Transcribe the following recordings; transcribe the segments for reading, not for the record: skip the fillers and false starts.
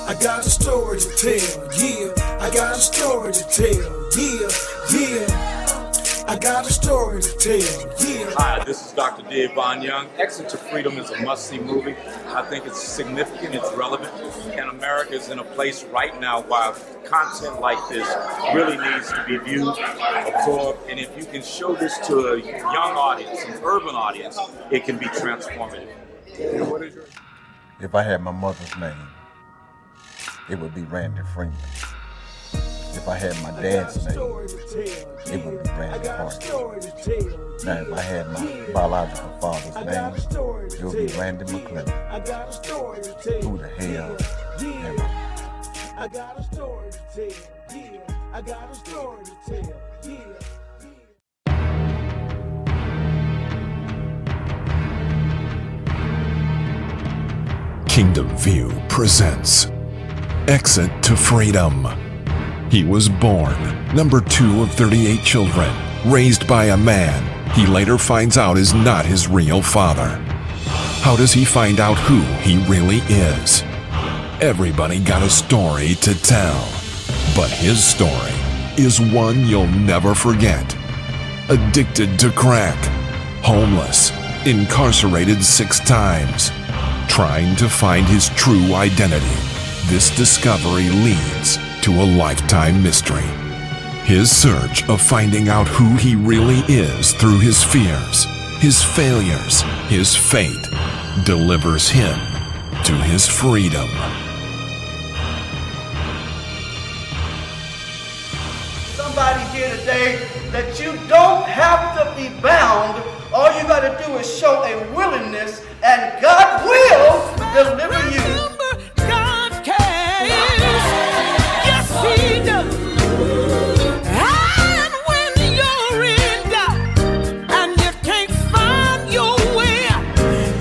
I got a story to tell, yeah. I got a story to tell, yeah, yeah. I got a story to tell, yeah. Hi, this is Dr. Dave Von Young. Exit to Freedom is a must-see movie. I think it's significant, it's relevant, and America is in a place right now where content like this really needs to be viewed, absorbed, and if you can show this to a young audience, an urban audience, it can be transformative. What is your... If I had my mother's name, it would be Randy Freeman. If I had my dad's name, it would be Randy Harden. Now, if I had my biological father's name, it would be Randy McClellan. Who the hell am I? I got a story to tell, yeah. I got a story to tell, yeah. Kingdom View presents Exit to Freedom. He was born, number 2 of 38 children, raised by a man he later finds out is not his real father. How does he find out who he really is? Everybody got a story to tell, but his story is one you'll never forget. Addicted to crack, homeless, incarcerated 6 times, trying to find his true identity. This discovery leads to a lifetime mystery. His search of finding out who he really is through his fears, his failures, his fate, delivers him to his freedom. Somebody here today that you don't have to be bound. All you got to do is show a willingness, and God will deliver you. God can, yes He does. And when you're in doubt and you can't find your way,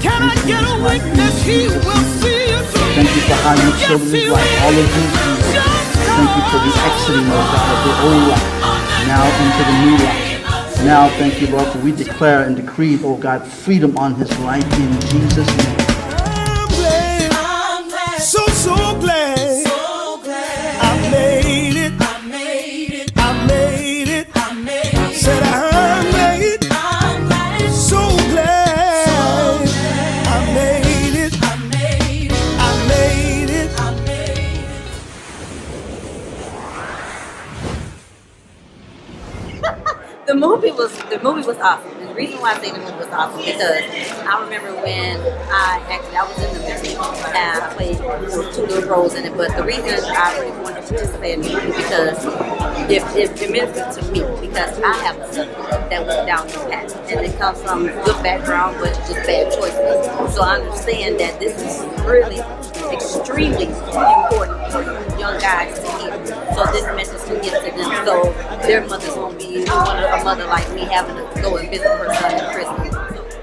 can I get a witness? He will see you through. Thank you for how you children is like all of you. Thank you for the exiting, Lord God, of the old life, now into the new life. Now, thank you, Lord, for we declare and decree, oh God, freedom on his life in Jesus' name. I'm glad, so glad. I made it. Said I'm glad, so glad. I made it. The movie was awesome. And the reason why I say the movie was awesome because I remember when I was in the movie and I played 2 little roles in it. But the reason I really wanted to participate in the movie because it ministered to me because I have a son that was down the path and it comes from good background but just bad choices. So I understand that this is really extremely important for young guys to hear. So this message can get to them so their mothers won't be a mother like me having to go and visit her son in prison.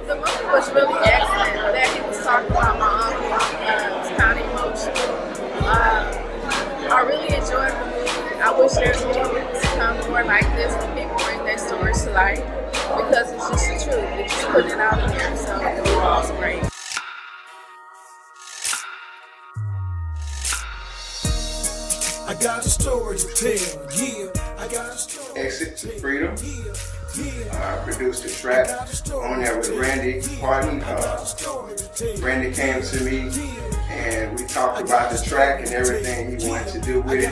The movie was really excellent. That he was talking about my uncle was kind of emotional. I really enjoyed the movie. I wish there's more movies to come more like this when people bring their stories to life because it's just the truth. They're just putting it out there. So the movie was great. I got a story to tell, yeah. I got a story. Exit to Freedom. Produced the track on there with Randy Harden. Randy came to me and we talked about the track and everything he wanted to do with it.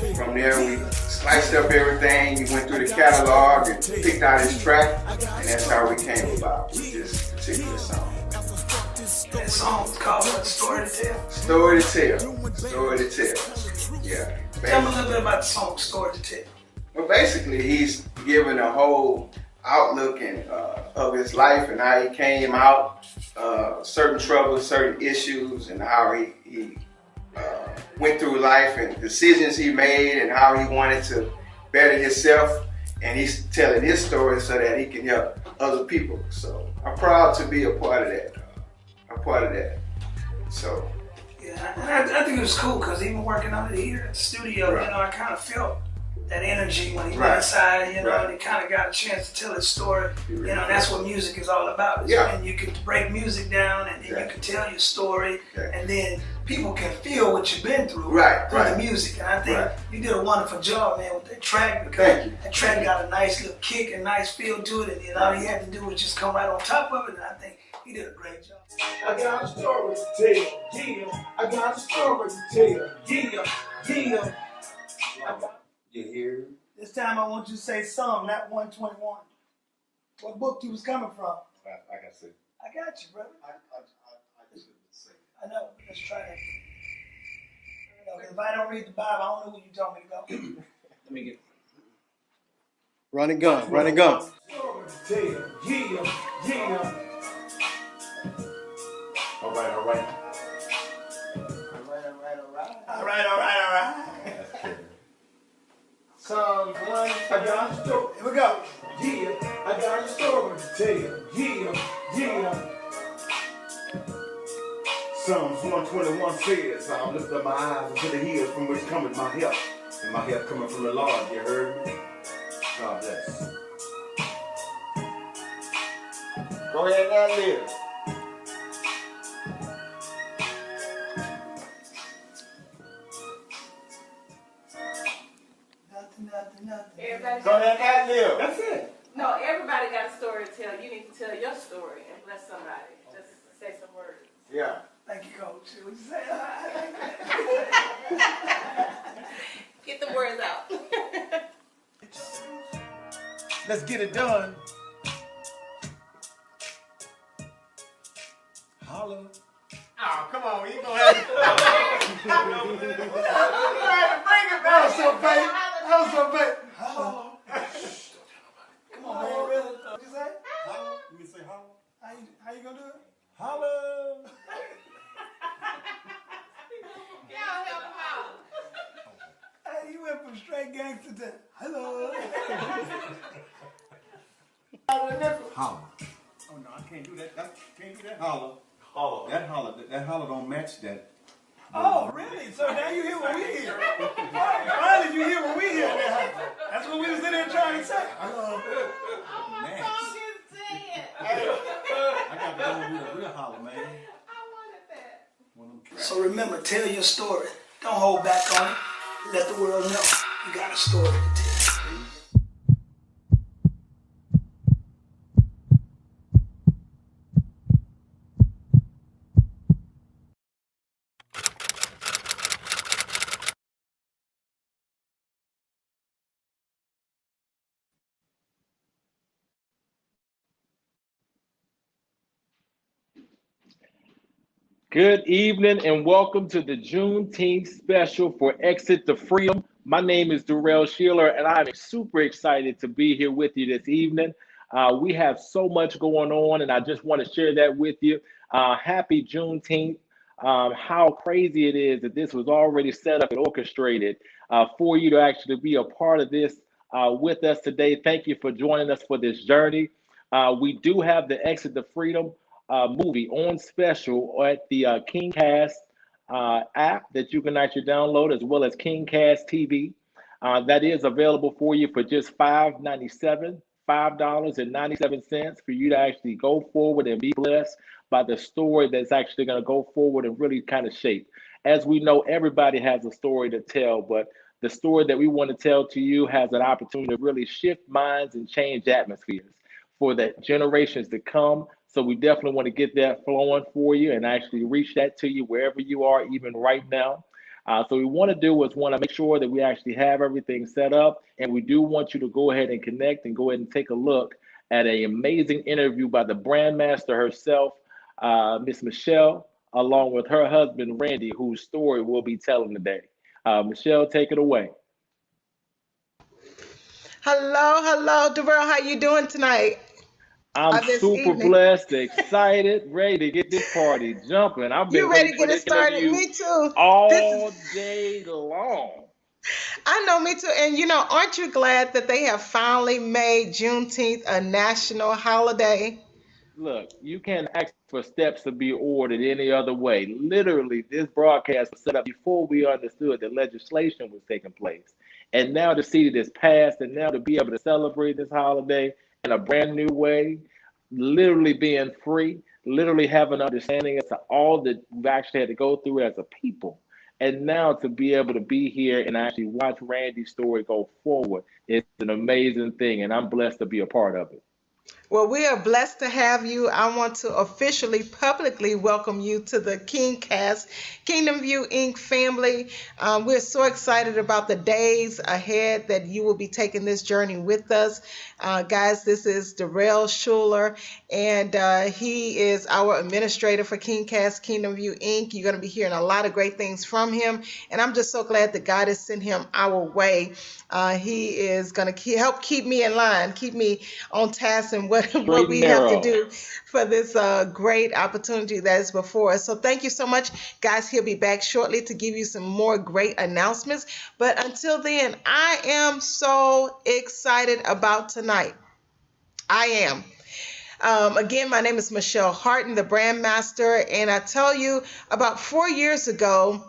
And from there we sliced up everything. He went through the catalog and picked out his track, and that's how we came about with this particular song. That song is called Story to Tell. Story to Tell. Story to Tell. Yeah. Tell me a little bit about the song Story to Tell. Well, basically, he's giving a whole outlook of his life and how he came out, certain troubles, certain issues, and how he went through life and decisions he made and how he wanted to better himself. And he's telling his story so that he can help other people. So I'm proud to be a part of that. So. Yeah, and I think it was cool because even working on it here at the studio, you know, I kind of felt that energy when he Right. went inside, you know, Right. and he kind of got a chance to tell his story. You know, that's what music is all about. Is when you can break music down and then you can tell your story, and then people can feel what you've been through through the music. And I think you did a wonderful job, man, with that track, because that track got a nice little kick and nice feel to it, and all he had to do was just come right on top of it, and I think he did a great job. I got a story to tell, yeah. I got a story to tell, yeah, yeah. You hear? This time I want you to say some, not 121. What book you was coming from? I got to. I got you, brother. I just didn't say. I know. Let's try that. If I don't read the Bible, I don't know who you told me to go. Let me get. Run and gun, run and gun. Story to tell, yeah, yeah. All right, all right. All right. Psalms 1. I got a story. Here we go. Yeah, I got a story to tell. Yeah, yeah. Psalms 121 says, I'll lift up my eyes unto the hills from which cometh my help. And my help coming from the Lord. You heard me? God bless. Go ahead and live. Nothing. Everybody Go ahead and live. That's it. No, everybody got a story to tell. You need to tell your story and bless somebody. Just say some words. Yeah. Thank you, Coach. What you say? Get the words out. Let's get it done. Holla. Oh, come on. You gonna have to bring it back. That was so bad. Hello. Come on, man. Really? What you say? Holla. You can say holla. How you gonna do it? Holla. Y'all help him out. Hey, you went from straight gangster to hello. Holla. Oh, no, I can't do that. Can't do that. Holla. Holla. That holla don't match that. Oh, really? So now you hear what we hear. Finally, you hear what we hear. That's what we was in there trying to say. Hello. Oh, my Man. song is dead. I got to go and do the real holla, man. I wanted that. So remember, tell your story. Don't hold back on it. Let the world know you got a story to tell. Good evening and welcome to the Juneteenth special for Exit to Freedom. My name is Darrell Sheeler and I'm super excited to be here with you this evening. We have so much going on and I just want to share that with you. Happy Juneteenth. How crazy it is that this was already set up and orchestrated for you to actually be a part of this with us today. Thank you for joining us for this journey. We do have the Exit to Freedom movie on special at the KingCast app that you can actually download, as well as KingCast TV. That is available for you for just $5.97 for you to actually go forward and be blessed by the story that's actually going to go forward and really kind of shape. As we know, everybody has a story to tell, but the story that we want to tell to you has an opportunity to really shift minds and change atmospheres for the generations to come. So we definitely want to get that flowing for you and actually reach that to you wherever you are, even right now. So we want to do is want to make sure that we actually have everything set up. And we do want you to go ahead and connect and go ahead and take a look at an amazing interview by the brand master herself, Miss Michelle, along with her husband, Randy, whose story we'll be telling today. Michelle, take it away. Hello, Darrell. How you doing tonight? I'm super blessed, excited, ready to get this party jumping. I've been You ready waiting to for get it this started? interview Me too. all day long. I know, me too. And aren't you glad that they have finally made Juneteenth a national holiday? Look, you can't ask for steps to be ordered any other way. Literally, this broadcast was set up before we understood that legislation was taking place. And now to see this past and now to be able to celebrate this holiday in a brand new way, literally being free, literally have an understanding as to all that we've actually had to go through as a people. And now to be able to be here and actually watch Randy's story go forward is an amazing thing. And I'm blessed to be a part of it. Well, we are blessed to have you. I want to officially, publicly welcome you to the KingCast, Kingdom View Inc. family. We're so excited about the days ahead that you will be taking this journey with us. Guys, this is Darrell Schuler, and he is our administrator for KingCast, Kingdom View Inc. You're going to be hearing a lot of great things from him, and I'm just so glad that God has sent him our way. He is going to help keep me in line, keep me on task and what we have to do for this great opportunity that is before us. So thank you so much, guys. He'll be back shortly to give you some more great announcements. But until then, I am so excited about tonight. I am. Again, my name is Michelle Harden, the brand master. And I tell you, about 4 years ago,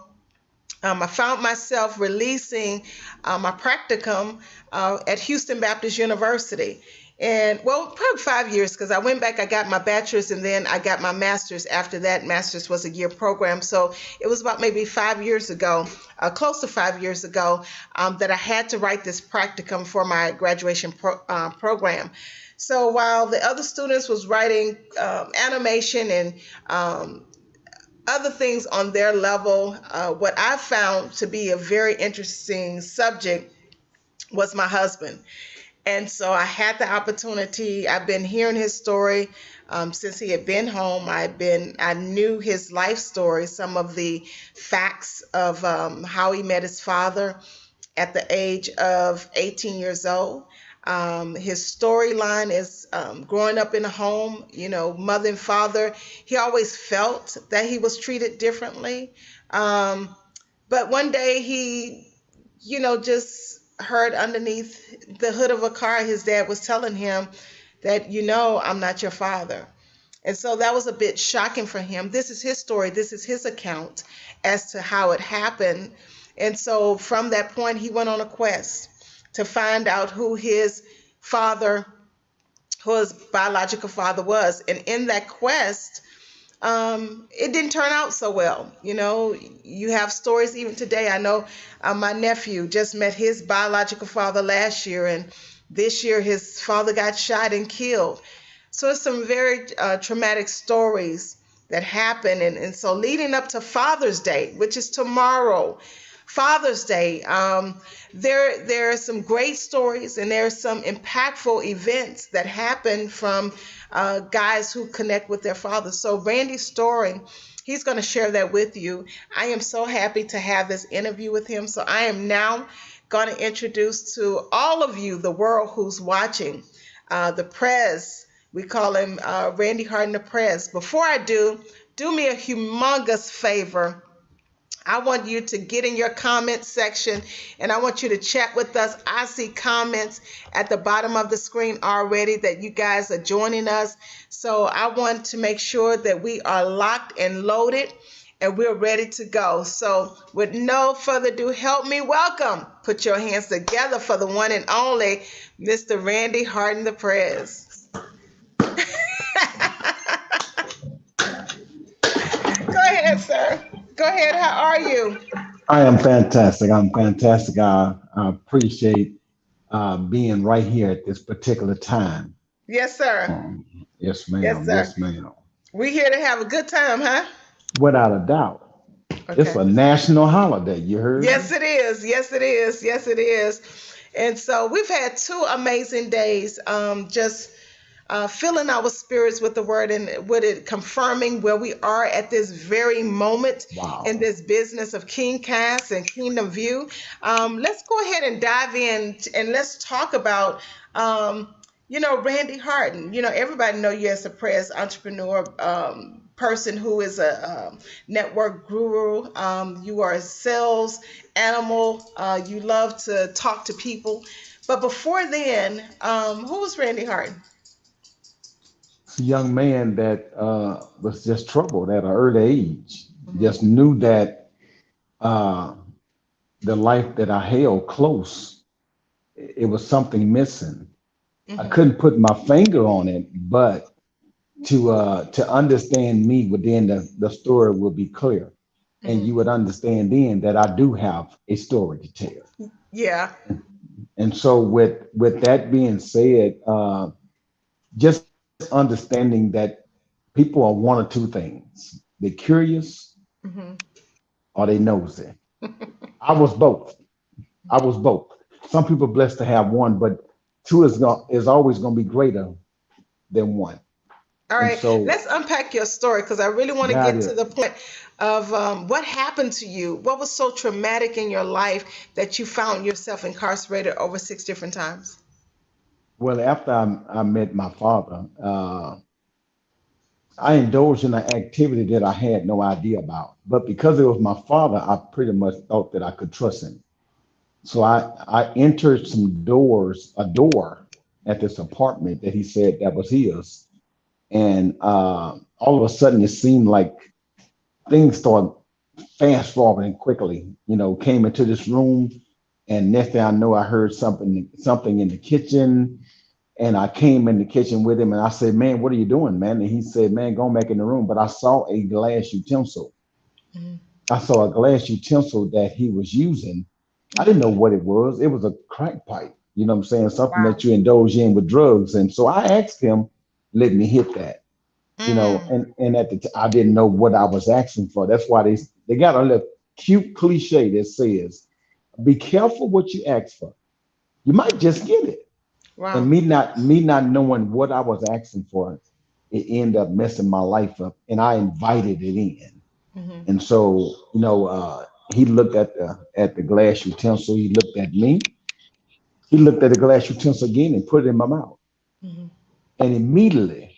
I found myself releasing my practicum at Houston Baptist University. And well, probably 5 years, because I went back, I got my bachelor's, and then I got my master's after that. Master's was a year program. So it was about maybe 5 years ago, close to 5 years ago, that I had to write this practicum for my graduation program. So while the other students was writing animation and other things on their level, what I found to be a very interesting subject was my husband. And so I had the opportunity. I've been hearing his story since he had been home. I knew his life story, some of the facts of how he met his father at the age of 18 years old. His storyline is growing up in a home, mother and father. He always felt that he was treated differently. But one day he, just heard underneath the hood of a car, his dad was telling him that, I'm not your father. And so that was a bit shocking for him. This is his story. This is his account as to how it happened. And so from that point, he went on a quest to find out who his biological father was. And in that quest, it didn't turn out so well. You have stories even today. I know my nephew just met his biological father last year, and this year his father got shot and killed. So it's some very traumatic stories that happen. And so leading up to Father's Day, which is tomorrow, Father's Day, there are some great stories, and there are some impactful events that happen from guys who connect with their fathers. So Randy's story, he's going to share that with you. I am so happy to have this interview with him. So I am now going to introduce to all of you, the world who's watching, the Prez. We call him Randy Harden the Prez. Before I do me a humongous favor. I want you to get in your comment section, and I want you to chat with us. I see comments at the bottom of the screen already that you guys are joining us. So I want to make sure that we are locked and loaded and we're ready to go. So with no further ado, help me welcome. Put your hands together for the one and only Mr. Randy Harden the Prez. Go ahead, sir. Go ahead. How are you? I am fantastic. I appreciate being right here at this particular time. Yes, sir. Yes, ma'am. Yes, sir. Yes, ma'am. We're here to have a good time, huh? Without a doubt. Okay. It's a national holiday. You heard? Yes, it is. Yes, it is. Yes, it is. And so we've had 2 amazing days, just filling our spirits with the word and with it confirming where we are at this very moment in this business of KingCast and Kingdom View. Let's go ahead and dive in and let's talk about, Randy Harden. Everybody know you as a press entrepreneur, person who is a network guru. You are a sales animal. You love to talk to people. But before then, who was Randy Harden? Young man that was just troubled at an early age. Just knew that the life that I held close, it was something missing. I couldn't put my finger on it, but to understand me within the story would be clear. And you would understand then that I do have a story to tell. Yeah. And so with that being said, just understanding that people are one or two things. They're curious Hmm. or they nosy. I was both. I was both. Some people blessed to have one, but two is always going to be greater than one. All And right, so let's unpack your story because I really want to got get to it. the point of what happened to you. What was so traumatic in your life that you found yourself incarcerated over 6 different times? Well, after I met my father, I indulged in an activity that I had no idea about. But because it was my father, I pretty much thought that I could trust him. So I entered a door at this apartment that he said that was his. And all of a sudden, it seemed like things started fast forwarding quickly. Came into this room, and next thing I know, I heard something in the kitchen. And I came in the kitchen with him and I said, "Man, what are you doing, man?" And he said, "Man, go back in the room." But I saw a glass utensil. Mhm. I saw a glass utensil that he was using. I didn't know what it was. It was a crack pipe, you know what I'm saying? Something Wow. that you indulge in with drugs. And so I asked him, let me hit that, Mm. and I didn't know what I was asking for. That's why they got a little cute cliche that says, be careful what you ask for. You might just get it. And Wow. me not knowing what I was asking for, it ended up messing my life up, and I invited it in. Hmm. And so, he looked at the glass utensil. He looked at me. He looked at the glass utensil again and put it in my mouth. Hmm. And immediately,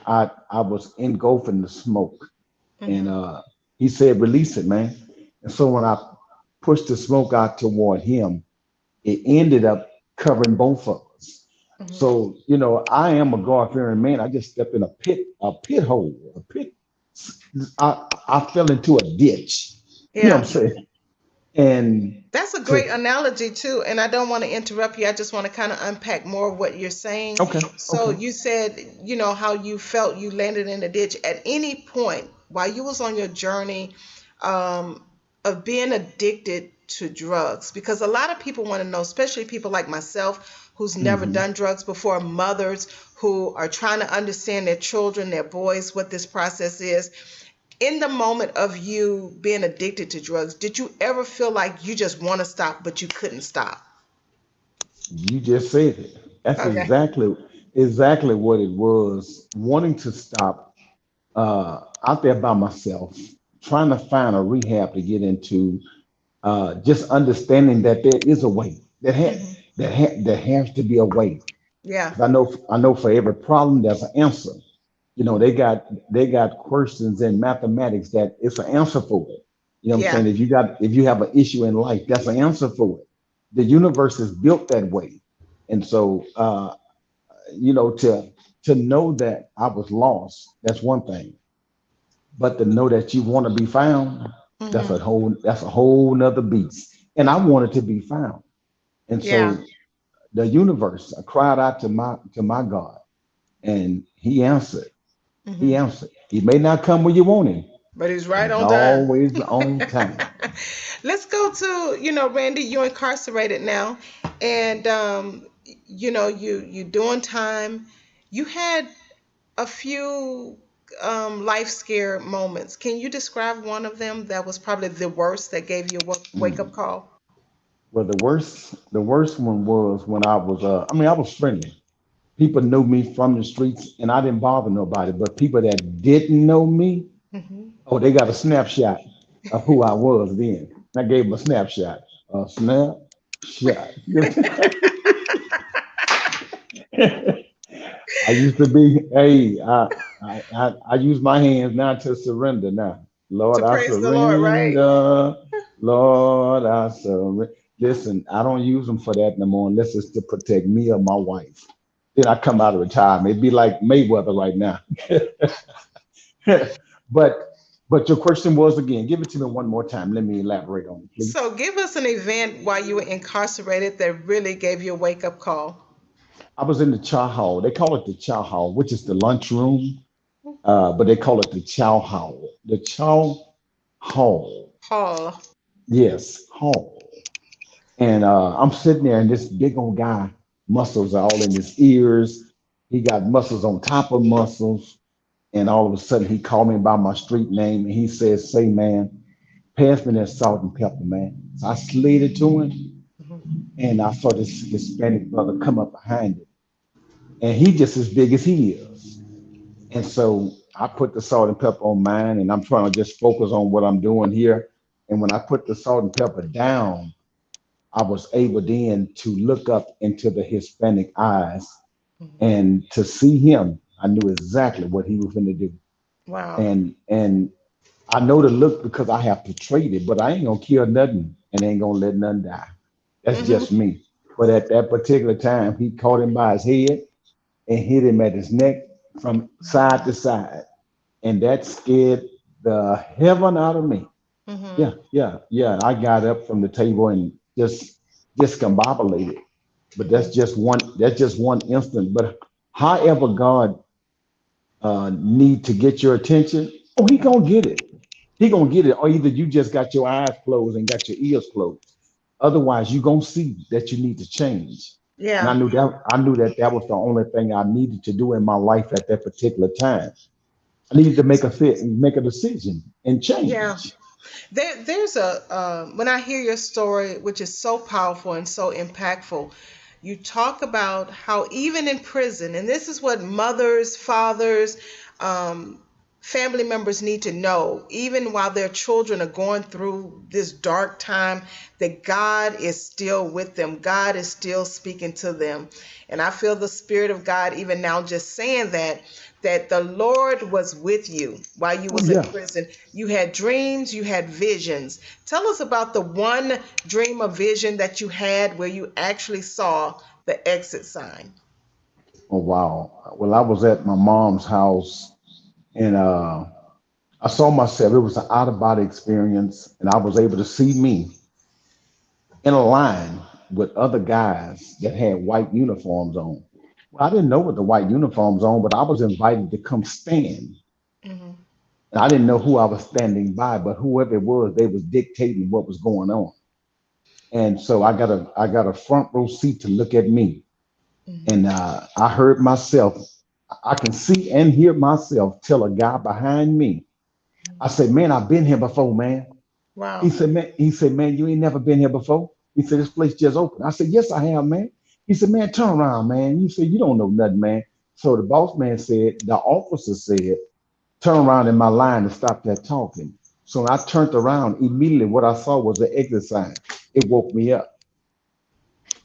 I was engulfing the smoke. And Hmm. he said, "Release it, man." And so when I pushed the smoke out toward him, it ended up covering both of us. Hmm. So, I am a God-fearing man. I just stepped in a pit hole, a pit. I fell into a ditch. You know Yeah. what I'm saying? And That's a great to analogy too, and I don't want to interrupt you. I just want to kind of unpack more of what you're saying. okay, So okay. you said, how you felt you landed in a ditch. At any point while you was on your journey um, of being addicted to drugs, because a lot of people want to know, especially people like myself who's never Hmm. done drugs before, mothers who are trying to understand their children, their boys, what this process is in the moment of you being addicted to drugs, did you ever feel like you just want to stop, but you couldn't stop? You just said it. That's Okay. exactly what it was. Wanting to stop out there by myself, trying to find a rehab to get into, just understanding that there is a way. Hmm. There has to be a way. Yeah. 'Cause I know for every problem there's an answer. They got questions in mathematics that it's an answer for it. You know what I'm Yeah. saying? If you have an issue in life, that's an answer for it. The universe is built that way. And so to know that I was lost, that's one thing. But to know that you want to be found, that's Hmm. a whole nother beast. And I wanted to be found. And Yeah. so the universe, I cried out to my God, and he answered. He Hmm. answered. He may not come when you want him, But he's but right he's on time. always on time. Let's go to, Randy, you're incarcerated now, and you doing time. You had a few life scare moments. Can you describe one of them that was probably the worst that gave you a wake up Mm. call? Well, the worst one was when I was friendly. People knew me from the streets, and I didn't bother nobody. But people that didn't know me, Hmm. oh, they got a snapshot of who I was then. I gave them a snapshot. A snapshot. I used to be, hey, I use my hands now to surrender now. To Lord, I praise the Lord, right? surrender. Lord, I surrender. Listen, I don't use them for that no more unless it's to protect me or my wife. Then I come out of retirement. It'd be like Mayweather right now. but But your question was again, give it to me one more time. Let me elaborate on it, please. So give us an event while you were incarcerated that really gave you a wake up call. I was in the chow hall. They call it the chow hall, which is the lunchroom, but they call it the chow hall. The chow hall. Hall. Yes, hall. And I'm sitting there, and this big old guy, muscles are all in his ears. He got muscles on top of muscles. And all of a sudden, he called me by my street name, and he says, "Say, man, pass me that salt and pepper, man." So I slid it to him, and I saw this Hispanic brother come up behind him, and he just as big as he is. And so I put the salt and pepper on mine, and I'm trying to just focus on what I'm doing here. And when I put the salt and pepper down, I was able then to look up into the Hispanic eyes and to see him. I knew exactly what he was going to do. Wow. And I know the look because I have to trade it, but I ain't gonna kill nothing and ain't gonna let nothing die. That's just me. But at that particular time, he caught him by his head and hit him at his neck from side to side, and that scared the heaven out of me. Yeah, yeah, yeah. I got up from the table and just discombobulated. But that's just one. That's just one instant. But however God need to get your attention, oh, he gonna get it. He gonna get it. Or either you just got your eyes closed and got your ears closed. Otherwise, you gonna see that you need to change. And I Yeah. knew that. I knew that that was the only thing I needed to do in my life at that particular time. I needed to make a fit and make a decision and Yeah. change. There's a when I hear your story, which is so powerful and so impactful, you talk about how even in prison, and this is what mothers, fathers, um, family members need to know, even while their children are going through this dark time, that God is still with them. God is still speaking to them. And I feel the Spirit of God even now just saying that the Lord was with you while you Oh was in yeah. prison. You had dreams, you had visions. Tell us about the one dream or vision that you had where you actually saw the exit sign. Oh wow. Well, I was at my mom's house and I saw myself. It was an out of body experience, and I was able to see me in a line with other guys that had white uniforms on. Well, I didn't know what the white uniforms on, but I was invited to come stand. Hmm. And I didn't know who I was standing by, but whoever it was, they was dictating what was going on. And so I got a front row seat to look at me. And I heard myself, I can see and hear myself tell a guy behind me. I said, "Man, I've been here before, man." He Wow. said, "Man," he said, "Man, you ain't never been here before." He said, "This place just opened." I said, "Yes, I have, man." He said, "Man, turn around, man." You said, "You don't know nothing, man." So the boss man said, the officer said, "Turn around in my line and stop that talking." So when I turned around, immediately what I saw was the exit sign. It woke me up.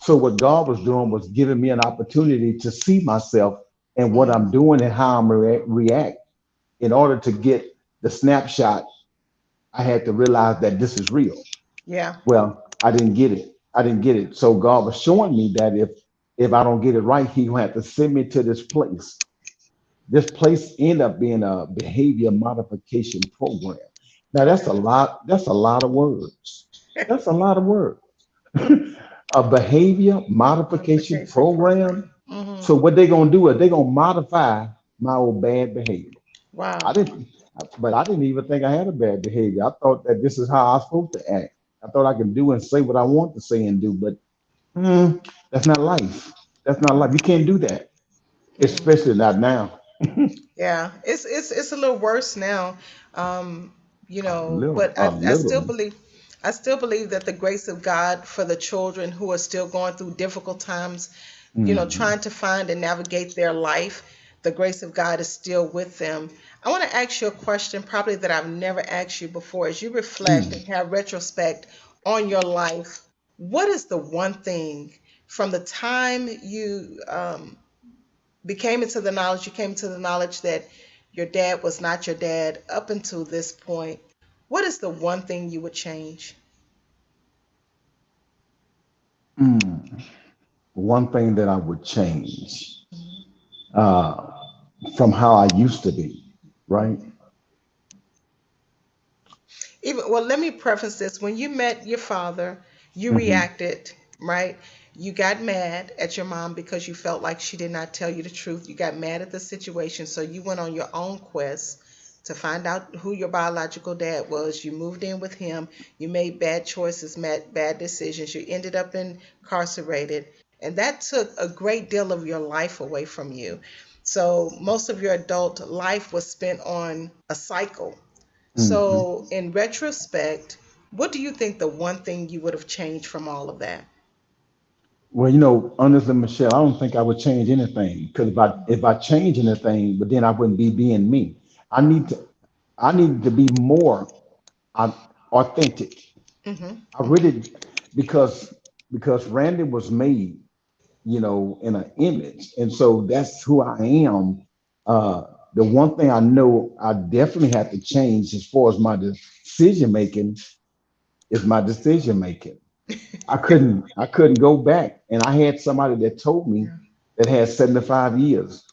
So what God was doing was giving me an opportunity to see myself and what I'm doing and how I'm react. In order to get the snapshot, I had to realize that this is real. Yeah. Well, I didn't get it. I didn't get it. So God was showing me that if I don't get it right, He gonna have to send me to this place. This place ended up being a behavior modification program. Now that's a lot. That's a lot of words. That's a lot of words. A behavior modification Modification program. program. Hmm. So what they gonna do is they gonna modify my old bad behavior. I Wow. didn't, but I didn't even think I had a bad behavior. I thought that this is how I was supposed to act. I thought I could do and say what I want to say and do, but that's not life. That's not life. You can't do that, especially not now. Yeah, it's a little worse now, um, but I still A little. believe that the grace of God for the children who are still going through difficult times, Mhm. trying to find and navigate their life, the grace of God is still with them. I want to ask you a question, probably that I've never asked you before. As you reflect and Mm. have retrospect on your life, what is the one thing from the time you came into the knowledge that your dad was not your dad up until this point, what is the one thing you would change? Mm. One thing that I would change uh, from how I used to be, right? even well, let me preface this. When you met your father, you Hmm. reacted, right? You got mad at your mom because you felt like she did not tell you the truth. You got mad at the situation, so you went on your own quest to find out who your biological dad was. You moved in with him. You made bad choices, made bad decisions. You ended up incarcerated, and that took a great deal of your life away from you. So most of your adult life was spent on a cycle. Hmm. So, in retrospect, what do you think the one thing you would have changed from all of that? Well, honestly, Michelle, I don't think I would change anything because if I change anything, but then I wouldn't be being me. I need to I need to be more uh, authentic. I Mm-hmm. Mm-hmm. really because Randy was made, in an image, and so that's who I am. Uh, the one thing I know I definitely have to change as far as my decision making is my decision making. I couldn't go back. And I had somebody that told me Yeah. that had 75 years.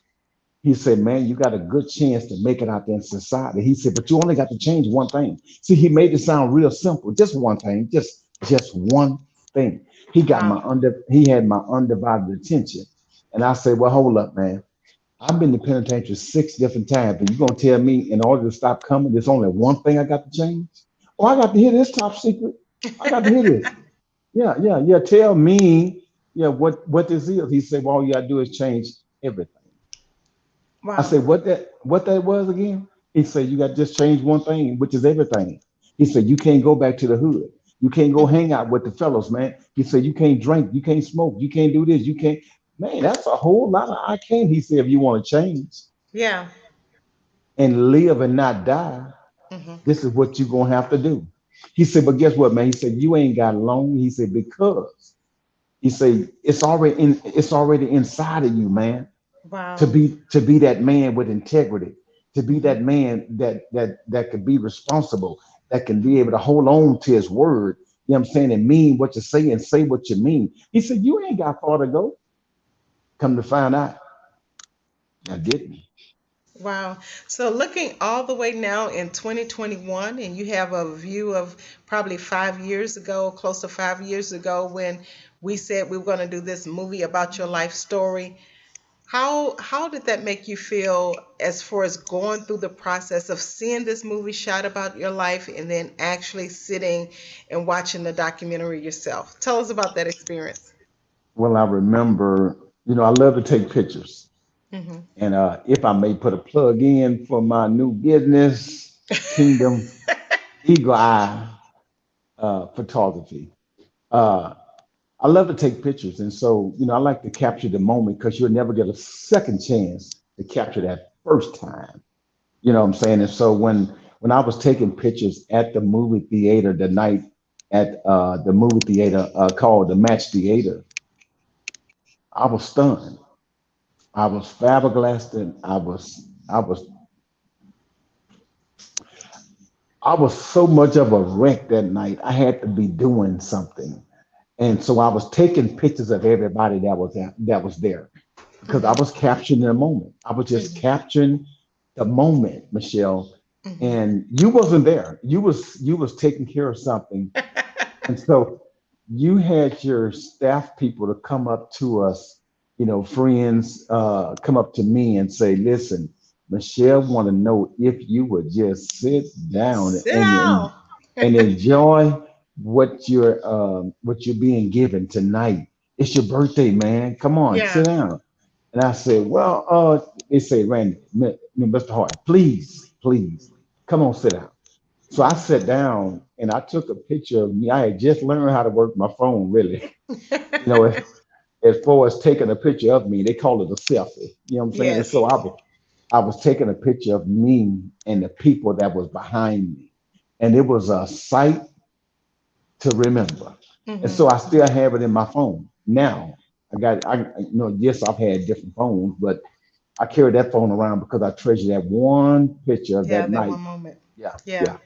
He said, man, you got a good chance to make it out there in society. He said, but you only got to change one thing. See, he made it sound real simple. Just one thing, just one thing. Wow. He had my undivided attention. And I said, well, hold up, man. I've been to penitentiary 6 different times, and you're gonna tell me in order to stop coming, there's only one thing I got to change? Oh, I got to hear this top secret. I got to hear this. Yeah, yeah, yeah. Tell me, yeah, what this is. He said, well, all you gotta do is change everything. I Wow. said, what that was again? He said, you got to just change one thing, which is everything. He said, you can't go back to the hood. You can't go Mm-hmm. hang out with the fellows, man. He said, you can't drink, you can't smoke, you can't do this, you can't. Man, that's a whole lot of I can't. He said, if you want to change Yeah. and live and not die, Mm-hmm. this is what you're gonna have to do. He said, but guess what, man? He said, you ain't got long. He said, because he said, it's already inside of you, man, to Wow. be that man with integrity, to be Mm-hmm. that man that could be responsible, that can be able to hold on to his word. You know what I'm saying? And mean what you say and say what you mean. He said, you ain't got far to go. Come to find out, I didn't. Wow. So looking all the way now in 2021, and you have a view of probably 5 years ago, close to 5 years ago, when we said we were going to do this movie about your life story. How did that make you feel as far as going through the process of seeing this movie shot about your life and then actually sitting and watching the documentary yourself? Tell us about that experience. Well, I remember, I love to take pictures. Hmm. And if I may put a plug in for my new business, Kingdom Eagle Eye Photography. Uh, I love to take pictures. And so, I like to capture the moment because you'll never get a second chance to capture that first time. You know what I'm saying? And so when I was taking pictures at the movie theater the night at the movie theater called the Match Theater, I was stunned. I was flabbergasted. I was so much of a wreck that night. I had to be doing something. And so I was taking pictures of everybody that was there because I Hmm. was capturing the moment. I was just Hmm. capturing the moment, Michelle. Hmm. And you wasn't there. You was taking care of something. And so you had your staff people to come up to us, friends, come up to me and say, listen, Michelle want to know if you would just sit down Sit and down. enjoy what you're being given tonight. It's your birthday, man. Come on, Yeah. sit down. And I said, well, they say, Randy, Mr. Hart, please, please, come on, sit down. So I sat down and I took a picture of me. I had just learned how to work my phone, really. You know, as far as taking a picture of me, they call it a selfie. You know what I'm saying? And Yes. so I was taking a picture of me and the people that was behind me. And it was a sight to remember. And Hmm. so I still have it in my phone. Now yes, I've had different phones, but I carry that phone around because I treasure that one picture of Yeah, that that night. one moment. Yeah, Yeah. yeah.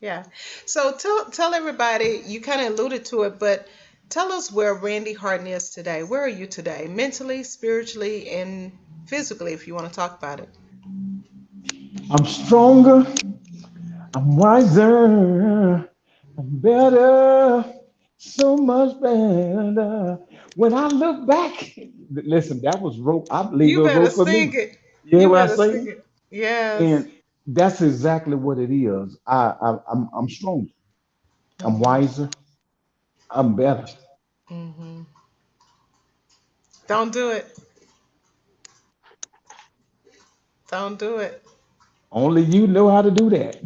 Yeah. So tell everybody, you kind of alluded to it, but tell us where Randy Harden is today. Where are you today? Mentally, spiritually, and physically, if you want to talk about it. I'm stronger. I'm wiser, I'm better, so much better. When I look back, listen, that was wrote. I believe it You was better wrote for sing me. it. You hear You what I better say? sing it. Yes. And that's exactly what it is. I'm stronger. I'm Hmm. wiser. I'm better. Hmm. Don't do it. Don't do it. Only you know how to do that.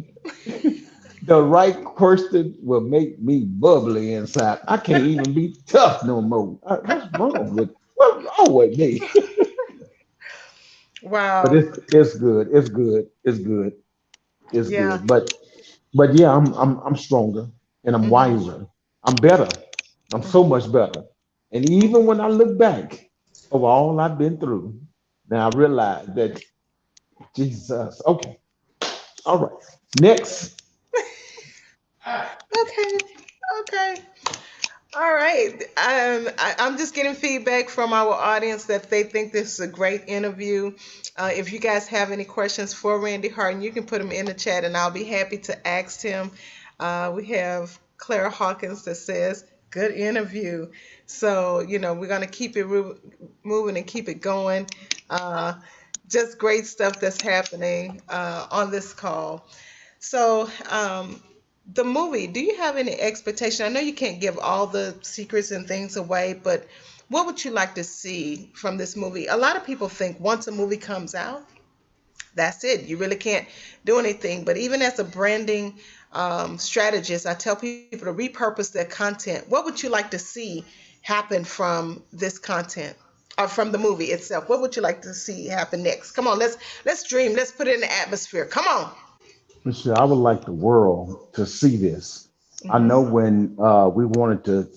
The right question will make me bubbly inside. I can't even be tough no more. What's wrong with me? But Wow. it's good. It's good. It's good. It's Yeah. good. But yeah, I'm stronger and I'm Hmm. wiser. I'm better. I'm so Hmm. much better. And even when I look back over all I've been through, now I realize that Jesus. Okay. All right. Next. Okay. Okay. All right. I'm just getting feedback from our audience that they think this is a great interview. If you guys have any questions for Randy Harden, you can put them in the chat and I'll be happy to ask him. We have Clara Hawkins that says, good interview. So, we're going to keep it moving and keep it going. Uh, just great stuff that's happening on this call. So, the movie, do you have any expectation? I know you can't give all the secrets and things away, but what would you like to see from this movie? A lot of people think once a movie comes out, that's it. You really can't do anything. But even as a branding strategist, I tell people to repurpose their content. What would you like to see happen from this content? Or from the movie itself? What would you like to see happen next? Come on, let's dream. Let's put it in the atmosphere. Come on. Michelle, I would like the world to see this. I Hmm. know when we wanted to,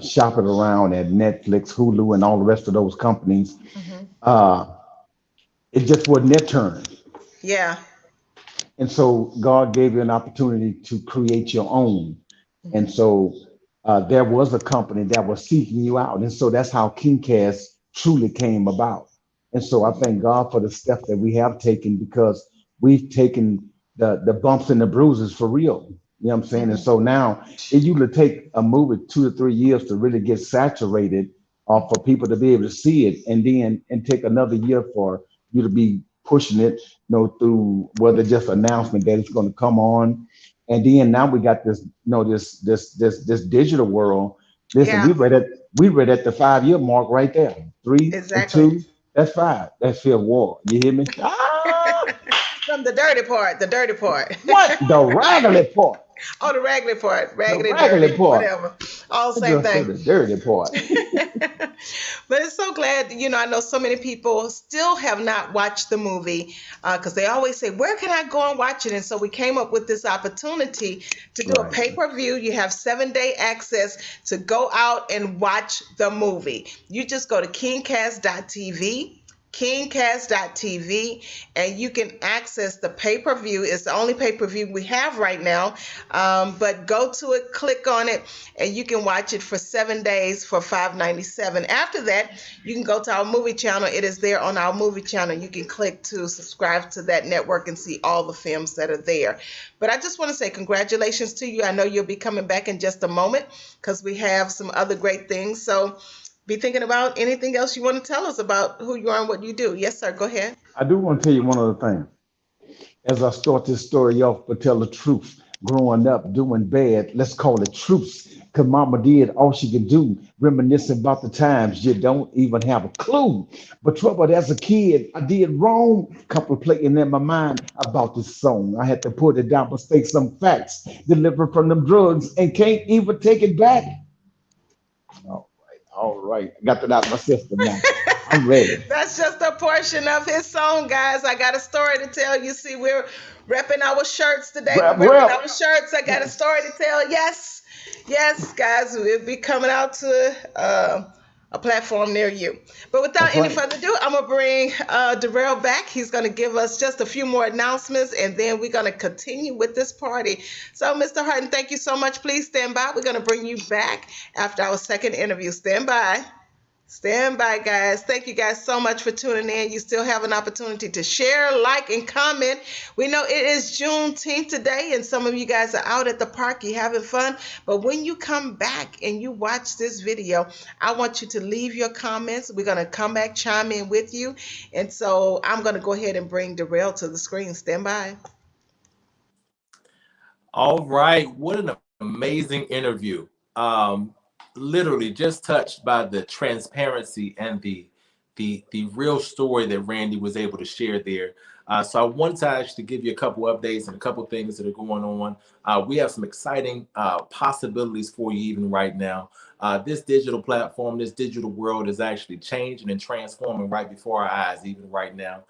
shop it around at Netflix, Hulu, and all the rest of those companies, Hmm. uh, it just wasn't their turn. Yeah. And so God gave you an opportunity to create your own. And so there was a company that was seeking you out. And so that's how KingCast truly came about. And so I thank God for the steps that we have taken because we've taken the bumps and the bruises for real. You know what I'm saying? And Hmm. so now it usually take a movie 2 to 3 years to really get saturated or for people to be able to see it and take another year for you to be pushing it, through whether just announcement that it's going to come on. And then now we got this, this digital world. Listen, Yeah, we read at the 5 year mark right there. Three and exactly. two, that's five. That's fifth war. You hear me? Ah, From the dirty part, the dirty part. what? The raggedy part. Oh, the raggedy part, The raggedy, raggedy dirty, part. whatever. All That same girl say thing. the dirty part. But it's so glad, I know so many people still have not watched the movie because they always say, where can I go and watch it? And so we came up with this opportunity to do a Right. pay-per-view. You have 7-day access to go out and watch the movie. You just go to kingcast.tv, kingcast.tv, and you can access the pay-per-view. It's the only pay-per-view we have right now. But go to it, click on it, and you can watch it for 7 days for $5.97. After that, you can go to our movie channel. It is there on our movie channel. You can click to subscribe to that network and see all the films that are there. But I just want to say congratulations to you. I know you'll be coming back in just a moment because we have some other great things. So be thinking about anything else you want to tell us about who you are and what you do. Yes, sir. Go ahead. I do want to tell you one other thing. As I start this story off, but tell the truth. Growing up, doing bad, let's call it truce. Cause mama did all she could do, reminiscing about the times you don't even have a clue. But troubled as a kid, I did wrong. Contemplating in my mind about this song. I had to put it down, but state some facts. Delivered from them drugs and can't even take it back. All right. I got that out of my system now. I'm ready. That's just a portion of his song, guys. I got a story to tell you. See, we're repping our shirts today. We're Rap, repping rap. our shirts. I got a story to tell. Yes, yes, guys. We'll be coming out to a platform near you. But without That's any right. further ado, I'm going to bring Darrell back. He's going to give us just a few more announcements, and then we're going to continue with this party. So, Mr. Harden, thank you so much. Please stand by. We're going to bring you back after our second interview. Stand by. Stand by, guys. Thank you guys so much for tuning in. You still have an opportunity to share, like, and comment. We know it is Juneteenth today, and some of you guys are out at the park, you having fun. But when you come back and you watch this video, I want you to leave your comments. We're going to come back, chime in with you. And so I'm going to go ahead and bring Darrell to the screen. Stand by. All right. What an amazing interview. Literally just touched by the transparency and the real story that Randy was able to share there. So I wanted to actually give you a couple updates and a couple things that are going on. We have some exciting possibilities for you even right now. This digital platform, this digital world is actually changing and transforming right before our eyes, even right now.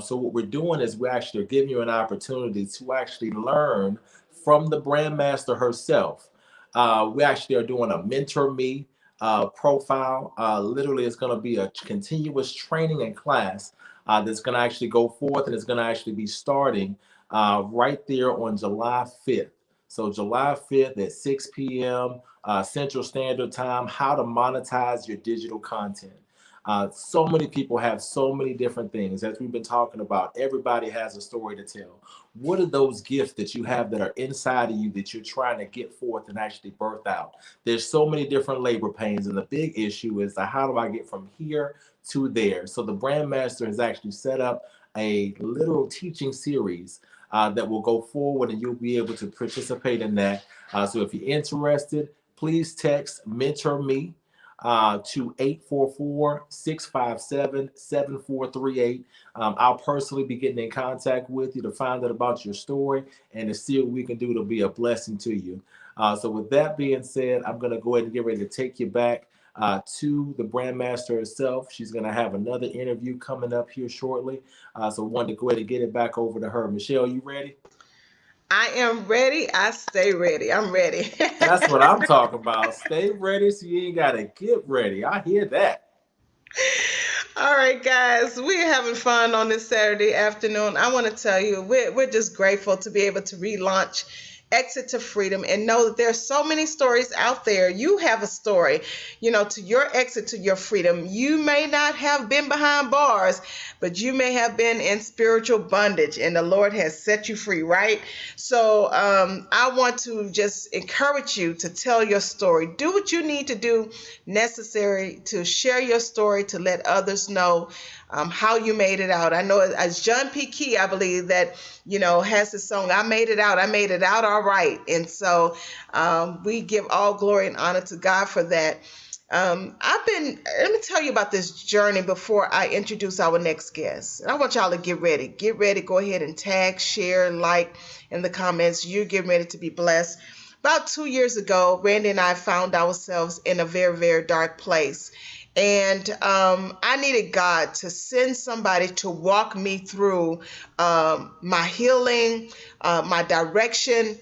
So what we're doing is we actually are giving you an opportunity to actually learn from the brand master herself. We actually are doing a mentor me profile. Literally, it's going to be a continuous training and class that's going to actually go forth, and it's going to actually be starting right there on July 5th. So July 5th at 6 p.m. Central Standard Time, how to monetize your digital content. So many people have so many different things. As we've been talking about, everybody has a story to tell. What are those gifts that you have that are inside of you that you're trying to get forth and actually birth out? There's so many different labor pains, and the big issue is how do I get from here to there? So the brand master has actually set up a literal teaching series that will go forward, and you'll be able to participate in that. So if you're interested, please text Mentor Me to 844-657-7438. I'll personally be getting in contact with you to find out about your story and to see what we can do to be a blessing to you. So with that being said, I'm going to go ahead and get ready to take you back to the brand master herself. She's going to have another interview coming up here shortly. So I wanted to go ahead and get it back over to her. Michelle, you ready? I am ready. I stay ready. I'm ready. That's what I'm talking about. Stay ready so you ain't got to get ready. I hear that. All right, guys, we're having fun on this Saturday afternoon. I want to tell you, we're just grateful to be able to relaunch Exit to Freedom and know that there's so many stories out there. You have a story, to your exit to your freedom. You may not have been behind bars, but you may have been in spiritual bondage and the Lord has set you free, right? So I want to just encourage you to tell your story. Do what you need to do necessary to share your story, to let others know how you made it out. I know as John P. Key, I believe that, has this song, I made it out all right. And so we give all glory and honor to God for that. Let me tell you about this journey before I introduce our next guest. I want y'all to get ready. Go ahead and tag, share, like in the comments. You're getting ready to be blessed. About 2 years ago, Randy and I found ourselves in a very, very dark place. And I needed God to send somebody to walk me through my healing, my direction.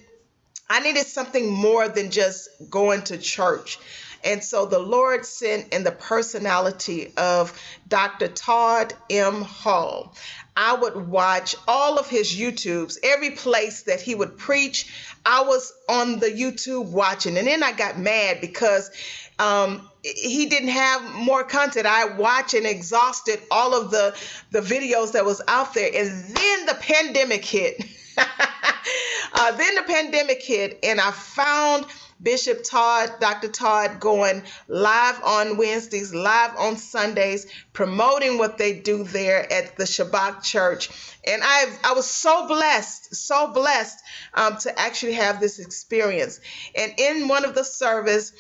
I needed something more than just going to church. And so the Lord sent in the personality of Dr. Todd M. Hall. I would watch all of his YouTubes, every place that he would preach. I was on the YouTube watching. And then I got mad because he didn't have more content. I watched and exhausted all of the videos that was out there. And then the pandemic hit. And I found Bishop Todd, Dr. Todd, going live on Wednesdays, live on Sundays, promoting what they do there at the Shabbat Church. And I was so blessed to actually have this experience. And in one of the service,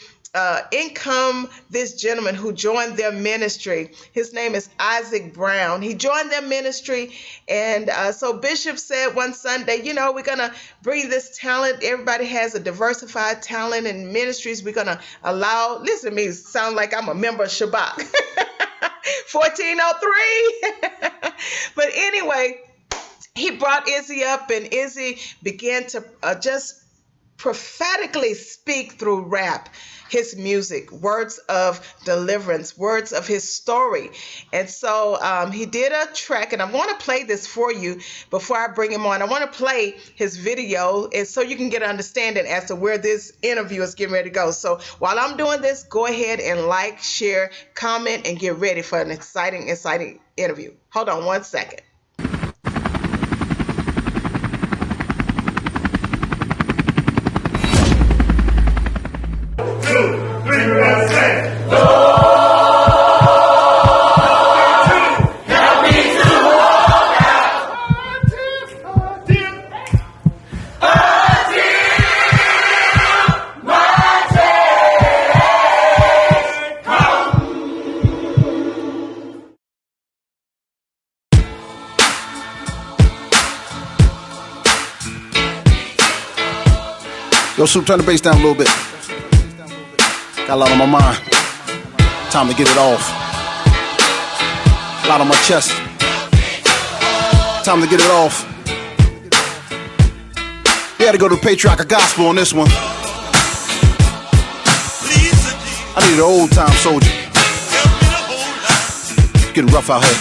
in come this gentleman who joined their ministry. His name is Isaac Brown. He joined their ministry. And so Bishop said one Sunday, we're going to bring this talent. Everybody has a diversified talent in ministries. We're going to allow, listen to me, sound like I'm a member of Shabbat. 1403. But anyway, he brought Izzy up, and Izzy began to just prophetically speak through rap his music, words of deliverance, words of his story. And so he did a track, and I want to play this for you before I bring him on. I want to play his video, and so you can get an understanding as to where this interview is getting ready to go. So while I'm doing this, go ahead and like, share, comment, and get ready for an exciting interview. Hold on one second. Yo, Soup, turn the bass down a little bit. Got a lot on my mind. Time to get it off. A lot on my chest. Time to get it off. We had to go to the patriarch of gospel on this one. I need an old time soldier. Getting rough out here.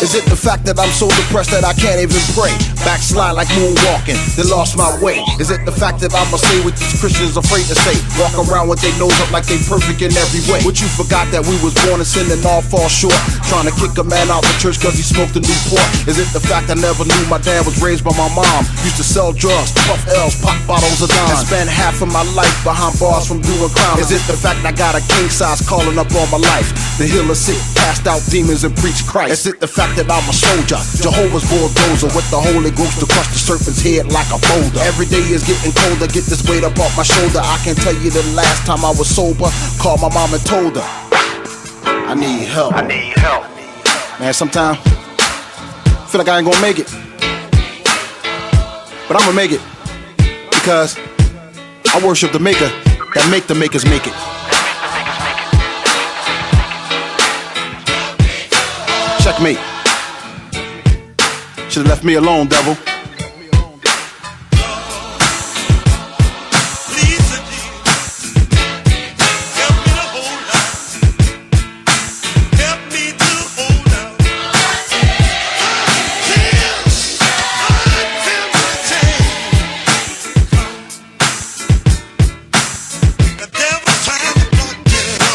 Is it the fact that I'm so depressed that I can't even pray? Backslide like moonwalking, then lost my way. Is it the fact that I'ma say what these Christians afraid to say? Walk around with their nose up like they perfect in every way. But you forgot that we was born in sin and all fall short. Trying to kick a man out the church cause he smoked a Newport. Is it the fact I never knew my dad was raised by my mom? Used to sell drugs, puff L's, pop bottles of dime, and spend half of my life behind bars from doing crime. Is it the fact I got a king size calling up all my life? The heal the sick, cast out demons and preach Christ. Is it the fact that I'm a soldier, Jehovah's bulldozer, with the Holy Ghost to crush the serpent's head like a boulder? Every day is getting colder, get this weight up off my shoulder. I can tell you the last time I was sober, called my mom and told her I need help. I need help. Man, sometimes I feel like I ain't gonna make it, but I'm gonna make it because I worship the maker that make the makers make it. Checkmate. Should've left me alone, devil.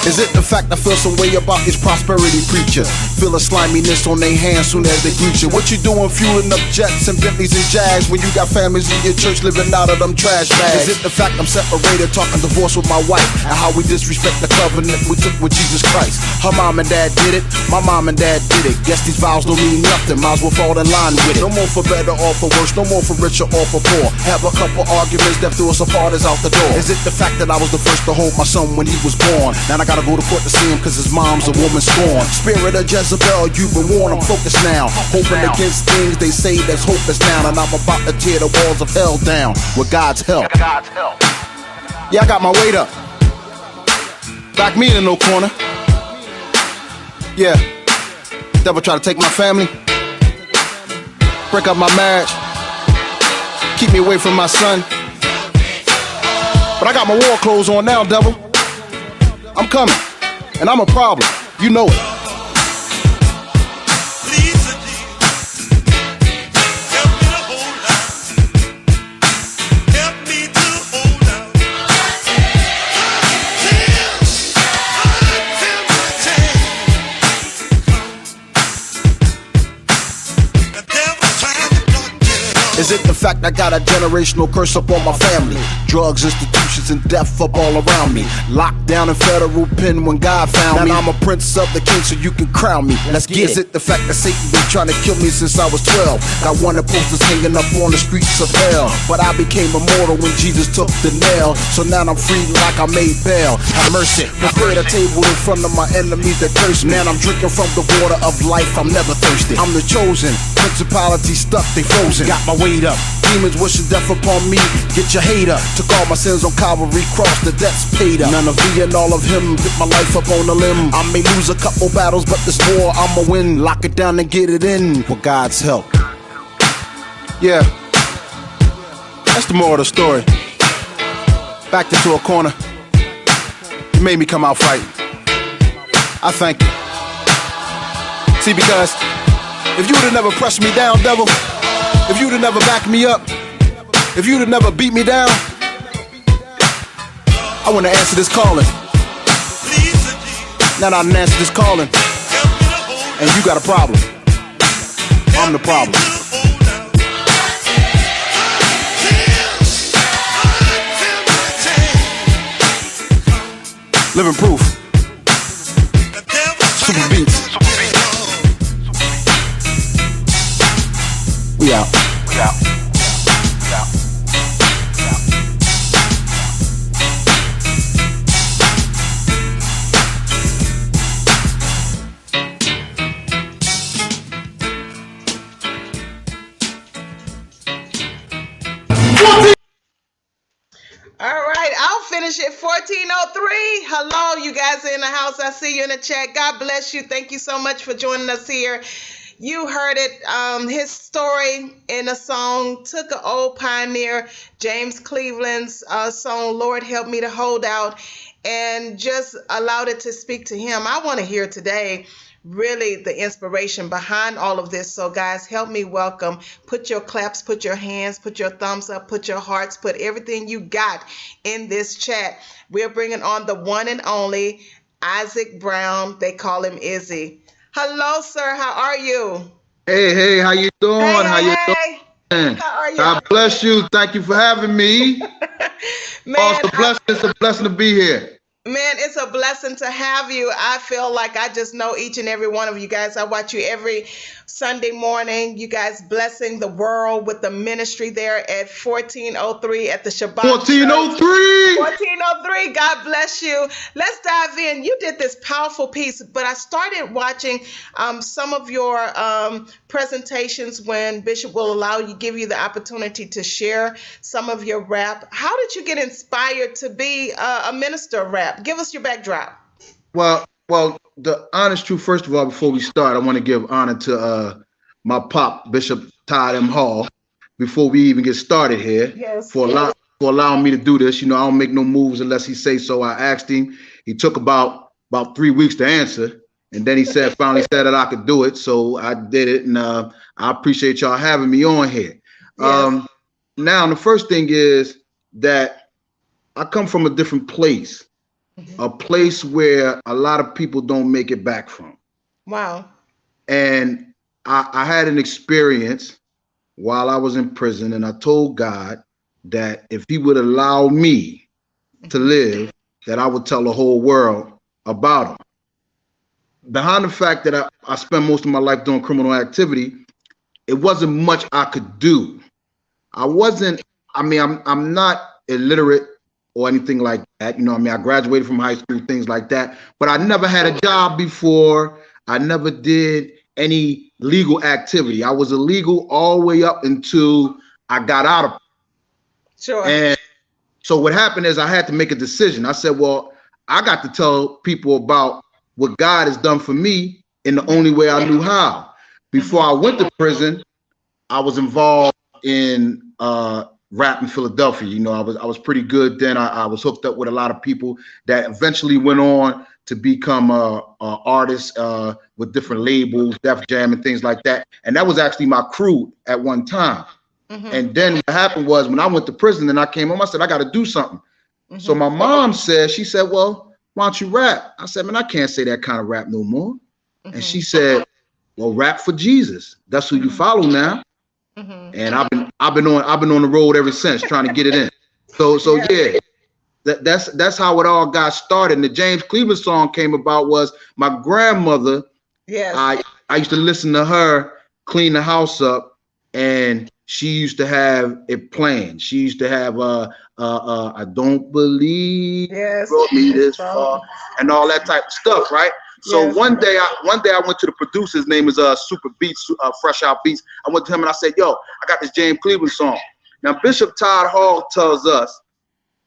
Is it the fact I feel some way about this prosperity preacher? Feel a sliminess on their hands soon as they greet you. What you doing fueling up jets and Bentleys and Jags when you got families in your church living out of them trash bags? Is it the fact I'm separated, talking divorce with my wife, and how we disrespect the covenant we took with Jesus Christ? Her mom and dad did it, my mom and dad did it. Guess these vows don't mean nothing, might as well fall in line with it. No more for better or for worse, no more for richer or for poor. Have a couple arguments that threw us apart as out the door. Is it the fact that I was the first to hold my son when he was born? Now I gotta go to court to see him cause his mom's a woman scorned. Spirit of Jezebel, you've been warned, I'm focused now. Hoping against things they say that's hopeless now. And I'm about to tear the walls of hell down with God's help. Yeah, I got my weight up. Back me in no corner. Yeah, devil try to take my family, break up my marriage, keep me away from my son. But I got my war clothes on now, devil. I'm coming, and I'm a problem. You know it. Is it the fact I got a generational curse up on my family? Drugs, institutions, and death up all around me. Locked down in federal pen when God found me. Now I'm a prince of the king, so you can crown me. Let's get it. Is it the fact that Satan been trying to kill me since I was 12? Got one of the posters hanging up on the streets of hell. But I became immortal when Jesus took the nail. So now I'm free like I made bail. Have mercy. Prepared a table in front of my enemies that curse me. Now I'm drinking from the water of life, I'm never thirsty. I'm the chosen Principalities stuck, they frozen. Got my weight up. Demons wishing death upon me. Get your hate up. Took all my sins on Calvary cross. The debt's paid up. None of thee and all of him. Put my life up on a limb. I may lose a couple battles, but this war I'ma win. Lock it down and get it in with God's help. Yeah, that's the moral of the story. Backed into a corner. You made me come out fighting. I thank you. See, because if you would've never pressed me down, devil, if you'd have never backed me up, if you'd have never beat me down, I wouldn't answer this calling. Now I didn't answer this calling, and you got a problem. I'm the problem. Living proof. Super beats. We out. We out. We out. All right, I'll finish at 14:03. Hello, you guys are in the house. I see you in the chat. God bless you. Thank you so much for joining us here. You heard it, his story in a song, took an old pioneer, James Cleveland's song, Lord Help Me to Hold Out, and just allowed it to speak to him. I want to hear today really the inspiration behind all of this. So guys, help me welcome, put your claps, put your hands, put your thumbs up, put your hearts, put everything you got in this chat. We're bringing on the one and only Isaac Brown. They call him Izzy. Hello, sir. How are you? Hey, how you doing? Hey, how you doing? How are you? God bless you. Thank you for having me. Man, it's a blessing to be here. Man, it's a blessing to have you. I feel like I just know each and every one of you guys. I watch you every Sunday morning. You guys blessing the world with the ministry there at 1403 at the Shabbat. 1403. 1403. God bless you. Let's dive in. You did this powerful piece, but I started watching some of your presentations when Bishop will allow you, give you the opportunity to share some of your rap. How did you get inspired to be a minister of rap? Give us your backdrop. Well, the honest truth, first of all, before we start, I want to give honor to my pop, Bishop Todd M. Hall, before we even get started here, for allowing me to do this. You know, I don't make no moves unless he say so. I asked him. He took about 3 weeks to answer, and then he finally said that I could do it. So I did it, and I appreciate y'all having me on here. Yes. Now, the first thing is that I come from a different place. A place where a lot of people don't make it back from. Wow. And I had an experience while I was in prison, and I told God that if he would allow me to live, that I would tell the whole world about him. Behind the fact that I spent most of my life doing criminal activity, it wasn't much I could do. I'm not illiterate or anything like that. You know what I mean? I graduated from high school, things like that. But I never had a job before. I never did any legal activity. I was illegal all the way up until I got out of it. Sure. And so what happened is I had to make a decision. I said, well, I got to tell people about what God has done for me in the only way I knew how. Before I went to prison, I was involved in rap in Philadelphia. You know, I was pretty good then. I was hooked up with a lot of people that eventually went on to become artists with different labels, Def Jam and things like that. And that was actually my crew at one time. Mm-hmm. And then what happened was when I went to prison and I came home, I said, I got to do something. Mm-hmm. So my mom said, well, why don't you rap? I said, man, I can't say that kind of rap no more. Mm-hmm. And she said, well, rap for Jesus. That's who you follow now. Mm-hmm. And I've been on the road ever since trying to get it in. So yeah, that's how it all got started. And the James Cleveland song came about was my grandmother. Yes. I used to listen to her clean the house up, and she used to have it playing. She used to have I don't believe brought me this far and all that type of stuff, right? So one day I went to the producer. His name is Super Beats, Fresh Out Beats. I went to him and I said, "Yo, I got this James Cleveland song." Now Bishop Todd Hall tells us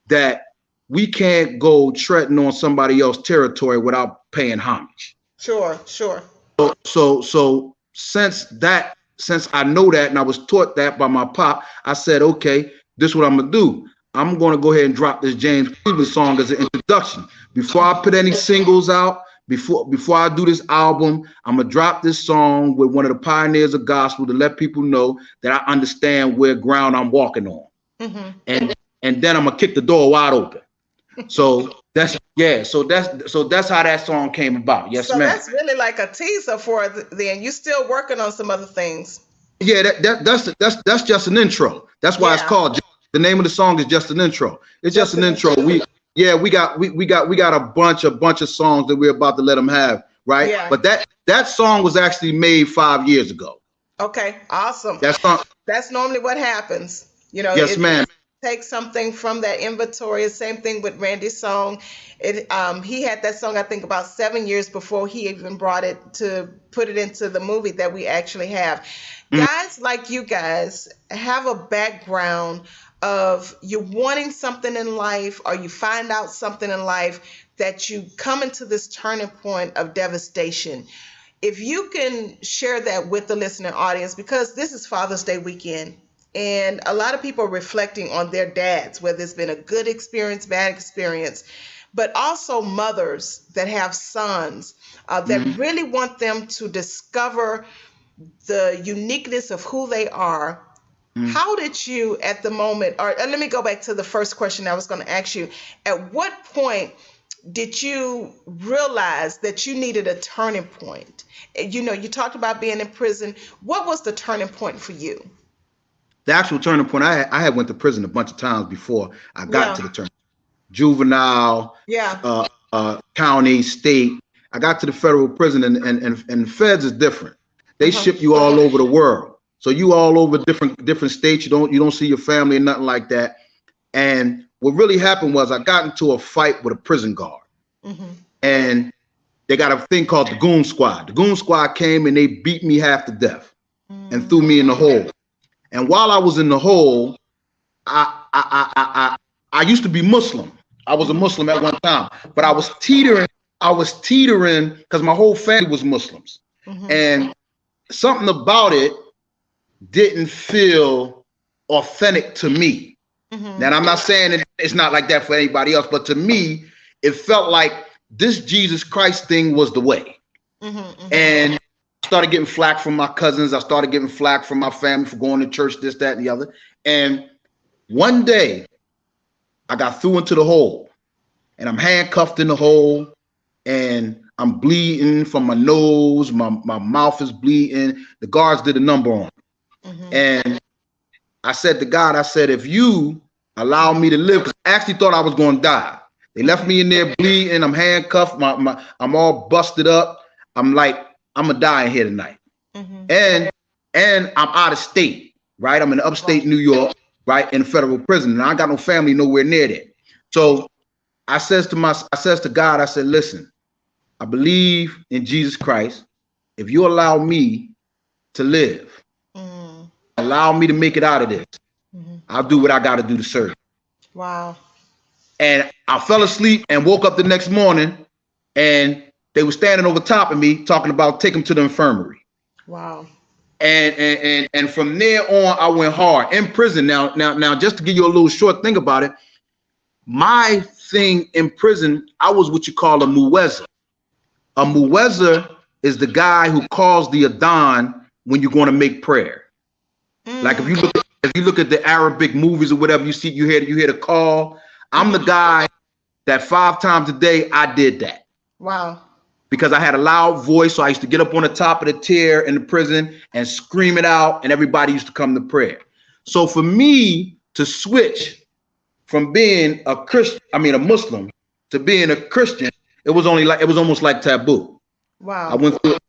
that we can't go treading on somebody else's territory without paying homage. Sure. So since I know that and I was taught that by my pop, I said, okay, this is what I'm gonna do. I'm gonna go ahead and drop this James Cleveland song as an introduction. Before I put any singles out, before I do this album, I'm gonna drop this song with one of the pioneers of gospel to let people know that I understand where ground I'm walking on. And then I'm gonna kick the door wide open. So that's how that song came about. Yes, so ma'am. That's really like a teaser for then. You still working on some other things. Yeah, that's just an intro. That's why it's called. The name of the song is just an intro. It's just an intro. We got a bunch of songs that we're about to let them have, right? Yeah. But that song was actually made 5 years ago. Okay, awesome. That's normally what happens. You know, yes, ma'am. Take something from that inventory. Same thing with Randy's song. He had that song, I think, about 7 years before he even brought it to put it into the movie that we actually have. Guys like you guys have a background of you wanting something in life, or you find out something in life that you come into this turning point of devastation. If you can share that with the listening audience, because this is Father's Day weekend. And a lot of people are reflecting on their dads, whether it's been a good experience, bad experience, but also mothers that have sons that really want them to discover the uniqueness of who they are. How did you at the moment, or let me go back to the first question I was going to ask you. At what point did you realize that you needed a turning point? You know, you talked about being in prison. What was the turning point for you? The actual turning point, I had went to prison a bunch of times before I got to the turn. Juvenile, county, state. I got to the federal prison, and feds is different. They ship you all over the world. So you all over different states. You don't see your family or nothing like that. And what really happened was I got into a fight with a prison guard. And they got a thing called the Goon Squad. The Goon Squad came and they beat me half to death and threw me in the hole. And while I was in the hole, I used to be Muslim. I was a Muslim at one time, but I was teetering because my whole family was Muslims. And something about it didn't feel authentic to me. Now, I'm not saying it's not like that for anybody else, but to me, it felt like this Jesus Christ thing was the way. And I started getting flack from my cousins. I started getting flack from my family for going to church, this, that, and the other. And one day I got through into the hole, and I'm handcuffed in the hole, and I'm bleeding from my nose. My mouth is bleeding. The guards did a number on me. And I said to God, I said, if you allow me to live, because I actually thought I was going to die. They left me in there bleeding. I'm handcuffed. I'm all busted up. I'm like, I'm gonna die in here tonight. And I'm out of state, right? I'm in upstate New York, right, in a federal prison, and I got no family nowhere near there. So I says to God, I said, listen, I believe in Jesus Christ. If you allow me to live, allow me to make it out of this, I'll do what I got to do to serve. Wow. And I fell asleep and woke up the next morning, and they were standing over top of me talking about take them to the infirmary. Wow. And from there on, I went hard in prison. Now, just to give you a little short thing about it, my thing in prison, I was what you call a muezzin. A muezzin is the guy who calls the adhan when you're going to make prayer. Like if you look at the Arabic movies or whatever, you hear the call. I'm the guy that 5 times a day I did that. Wow. Because I had a loud voice, so I used to get up on the top of the tier in the prison and scream it out, and everybody used to come to prayer. So for me to switch from being a Muslim to being a Christian, it was almost like taboo. Wow. I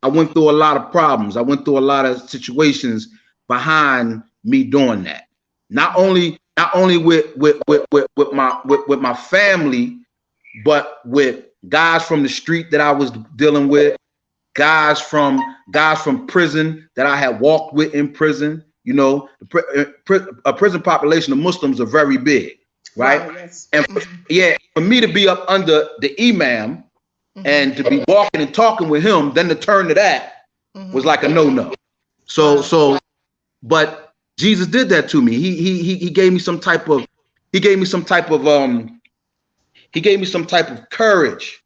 went through a lot of problems. I went through a lot of situations behind me doing that. Not only with my family, but with guys from the street that I was dealing with, guys from prison that I had walked with in prison. You know, a prison population of Muslims are very big, right? Wow, yes. And for me to be up under the imam and to be walking and talking with him, then to turn to that was like a no-no. But Jesus did that to me. He gave me some type of courage,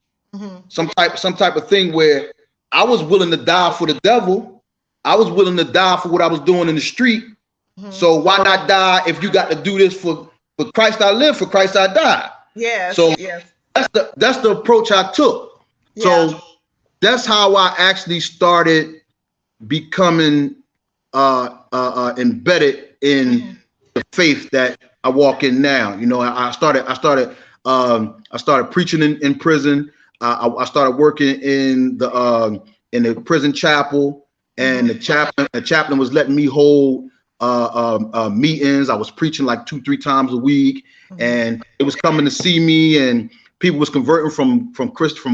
some type of thing where I was willing to die for the devil. I was willing to die for what I was doing in the street. So why not die if you got to do this for Christ I live, for Christ I die. Yes. So that's the approach I took. Yeah. So that's how I actually started becoming embedded in the faith that I walk in now. You know, I started preaching in prison. I started working in the prison chapel. And the chaplain was letting me hold meetings. I was preaching like 2-3 times a week, and it was coming to see me, and people was converting from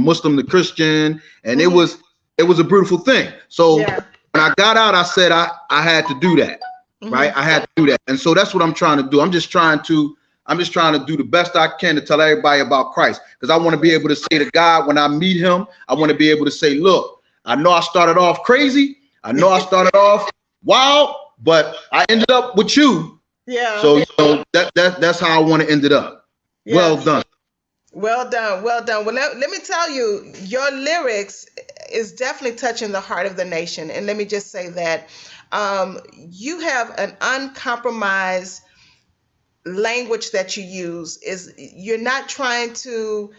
Muslim to Christian, and it was a beautiful thing. So when I got out, I said I had to do that, right? I had to do that, and so that's what I'm trying to do. I'm just trying to do the best I can to tell everybody about Christ, because I want to be able to say to God when I meet him, I want to be able to say, look, I know I started off crazy. I know I started off wild, but I ended up with you. Yeah. So that's how I want to end it up. Yeah. Well done. Well done. Well done. Well, let me tell you, your lyrics is definitely touching the heart of the nation. And let me just say that you have an uncompromised language that you use. You're not trying to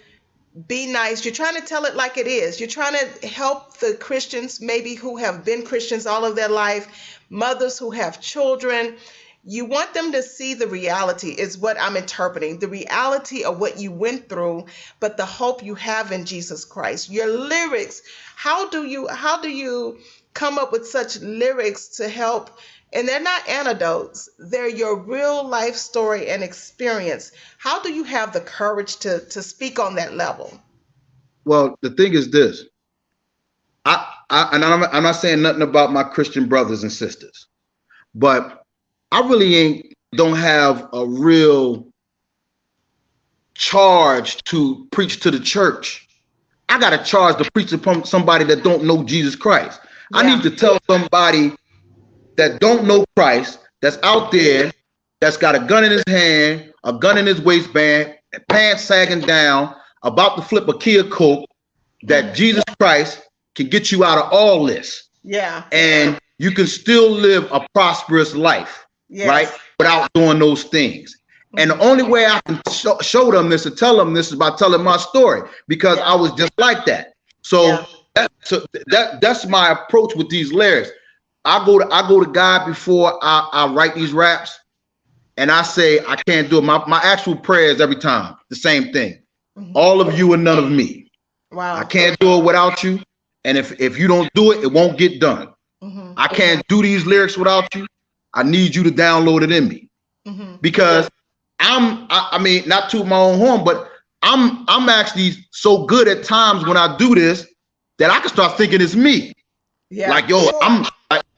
be nice. You're trying to tell it like it is. You're trying to help the Christians, maybe who have been Christians all of their life, mothers who have children. You want them to see the reality, is what I'm interpreting, the reality of what you went through, but the hope you have in Jesus Christ. Your lyrics, how do you come up with such lyrics to help? And they're not anecdotes. They're your real life story and experience. How do you have the courage to speak on that level? Well, the thing is this. I'm not saying nothing about my Christian brothers and sisters, but I really don't have a real charge to preach to the church. I got a charge to preach to somebody that don't know Jesus Christ. Yeah. I need to tell somebody that don't know Christ, that's out there, that's got a gun in his hand, a gun in his waistband, pants sagging down, about to flip a Kia Coke, that Jesus Christ can get you out of all this. Yeah. And you can still live a prosperous life, right? Without doing those things. And the only way I can show them this or tell them this is by telling my story, because I was just like that. So that's my approach with these lyrics. I go to God before I write these raps, and I say I can't do it. My actual prayers every time the same thing. All of you and none of me. Wow. I can't do it without you, and if you don't do it, it won't get done. I can't do these lyrics without you. I need you to download it in me, because I mean, not to my own horn, but I'm actually so good at times when I do this that I can start thinking it's me. Yeah. Like, yo, I'm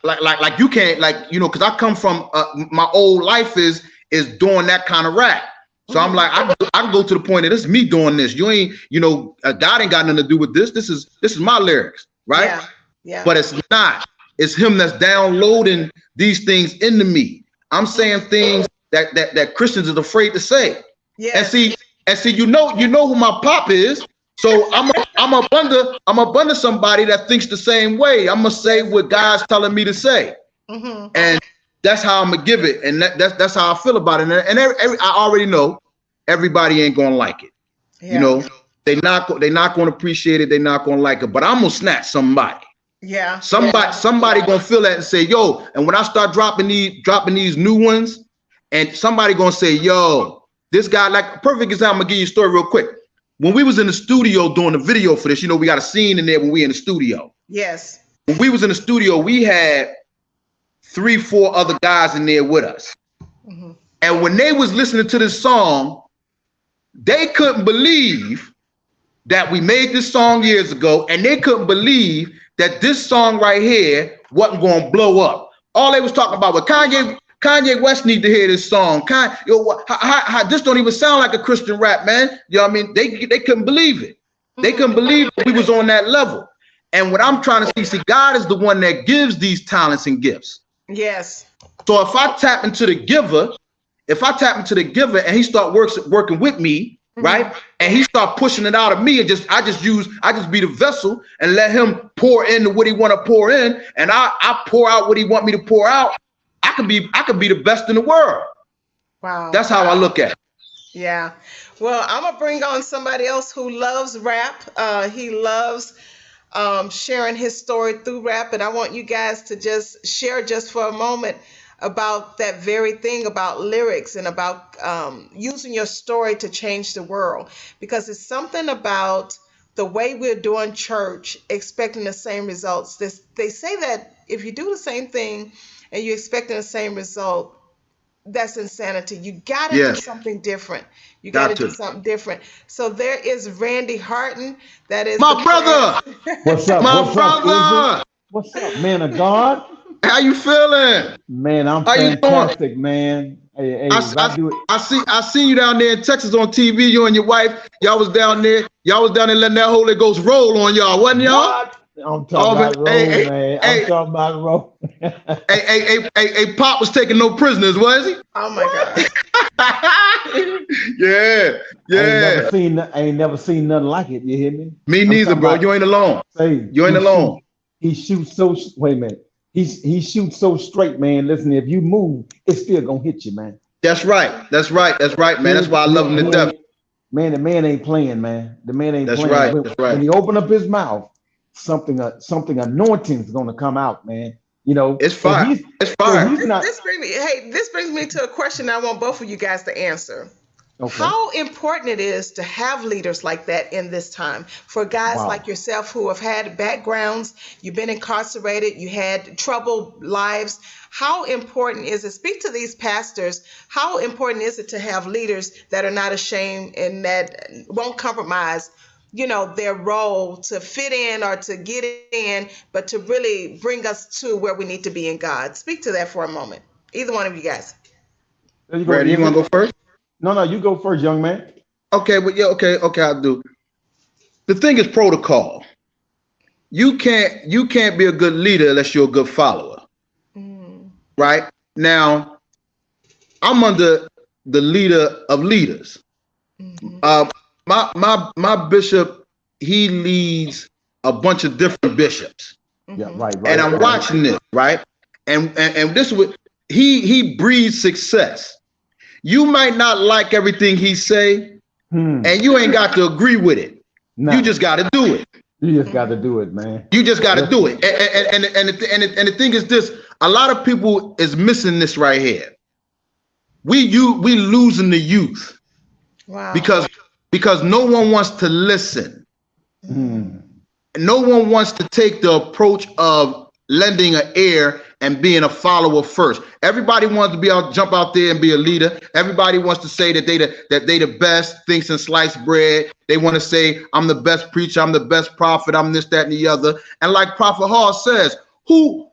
like you can't, like, you know, because I come from my old life is doing that kind of rap. So I'm like, I can go to the point that it's me doing this. You ain't, you know, God ain't got nothing to do with this. This is my lyrics, right? Yeah. Yeah. But it's not. It's him that's downloading these things into me. I'm saying things that Christians are afraid to say. Yeah. And see, you know who my pop is. So I'm up under somebody that thinks the same way. I'm gonna say what God's telling me to say, and that's how I'm gonna give it. And that's how I feel about it. And I already know everybody ain't gonna like it. Yeah. You know, they're not gonna appreciate it. They're not gonna like it. But I'm gonna snatch somebody. Yeah. Somebody gonna feel that and say, yo. And when I start dropping these new ones, and somebody gonna say, yo, this guy, like, perfect example. I'm gonna give you a story real quick. When we was in the studio doing the video for this, you know, we got a scene in there when we in the studio. Yes. When we was in the studio, we had 3-4 other guys in there with us. And when they was listening to this song, they couldn't believe that we made this song years ago, and they couldn't believe that this song right here wasn't going to blow up. All they was talking about was Kanye West need to hear this song. This don't even sound like a Christian rap, man. You know what I mean? They couldn't believe it. They couldn't believe we was on that level. And what I'm trying to see, God is the one that gives these talents and gifts. Yes. So if I tap into the giver, and he start working with me, right? And he start pushing it out of me, and I just be the vessel and let him pour into what he want to pour in, and I pour out what he want me to pour out. I could be the best in the world. Wow. That's how I look at it. Yeah. Well, I'm gonna bring on somebody else who loves rap. He loves sharing his story through rap, and I want you guys to just share just for a moment about that very thing, about lyrics and about using your story to change the world, because it's something about the way we're doing church, expecting the same results. They say that if you do the same thing and you're expecting the same result, that's insanity. You got to do something different. You got to do something different. So there is Randy Harden. That is my brother. What's up? My brother. What's up, man of God? How you feeling? Man, I'm fantastic, man. Hey, I see you down there in Texas on TV. You and your wife, y'all was down there letting that Holy Ghost roll on y'all, wasn't y'all? What? I'm talking about roll, man. I'm talking about roll. Hey, Pop was taking no prisoners, was he? Oh my God. Yeah. I ain't never seen nothing like it. You hear me? Me neither, bro. You ain't alone. You ain't alone. He shoots so. Wait a minute. He shoots so straight, man. Listen, if you move, it's still gonna hit you, man. That's right, man. That's why I love him to death. Man, the man ain't playing, man. The man ain't playing. Right. That's right. When he open up his mouth, something anointing is gonna come out, man. You know, it's fire. It's fire. This brings me to a question I want both of you guys to answer. Okay. How important it is to have leaders like that in this time, for guys like yourself who have had backgrounds, you've been incarcerated, you had troubled lives. How important is it? Speak to these pastors. How important is it to have leaders that are not ashamed and that won't compromise, their role to fit in or to get in, but to really bring us to where we need to be in God? Speak to that for a moment. Either one of you guys. Brady, you want to go first? No, you go first, young man. Okay, but okay, I'll do. The thing is protocol. You can't be a good leader unless you're a good follower. Right? Now, I'm under the leader of leaders. My bishop, he leads a bunch of different bishops. Yeah, right. And I'm watching this, right? And this is what he breeds success. You might not like everything he say, and you ain't got to agree with it. No. You just got to do it. You just got to do it, man. You just got to do it. And the thing is this: a lot of people is missing this right here. We losing the youth. Wow. Because no one wants to listen. No one wants to take the approach of lending an ear and being a follower first. Everybody wants to jump out there and be a leader. Everybody wants to say that they the best, thinks in sliced bread. They want to say, I'm the best preacher, I'm the best prophet, I'm this, that, and the other. And like Prophet Hall says, who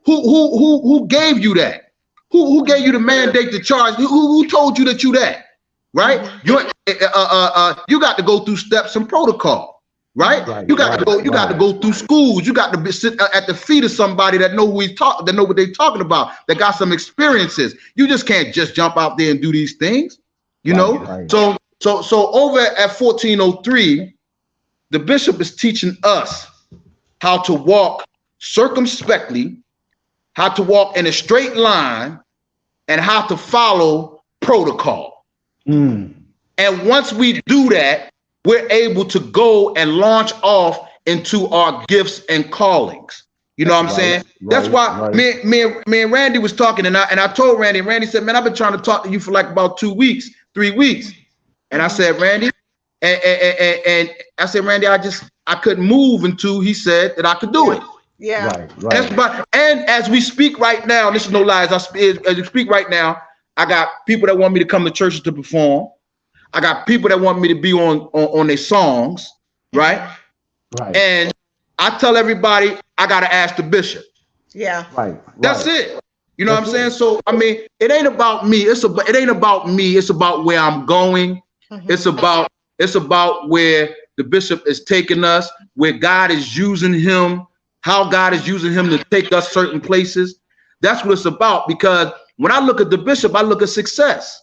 gave you that? Who gave you the mandate to charge? Who told you that you that? Right? You got to go through steps and protocol. Right? You got to go through schools. You got to sit at the feet of somebody that know that know what they're talking about, that got some experiences. You just can't just jump out there and do these things, know? Right. So over at 1403, the bishop is teaching us how to walk circumspectly, how to walk in a straight line, and how to follow protocol. And once we do that, we're able to go and launch off into our gifts and callings. You know what I'm saying? That's why me and Randy was talking, and I told Randy said, man, I've been trying to talk to you for like about 2 weeks, 3 weeks. And I said, Randy, and I said, Randy, I couldn't move until he said that I could do it. Yeah. And as we speak right now, this is no lies, as we speak right now, I got people that want me to come to churches to perform. I got people that want me to be on their songs. right? Right. And I tell everybody I gotta ask the bishop. Yeah. Right. That's it. You know That's what I'm saying? it. So I mean, it ain't about me. It ain't about me. It's about where I'm going. It's about where the bishop is taking us, where God is using him, how God is using him to take us certain places. That's what it's about. Because when I look at the bishop, I look at success.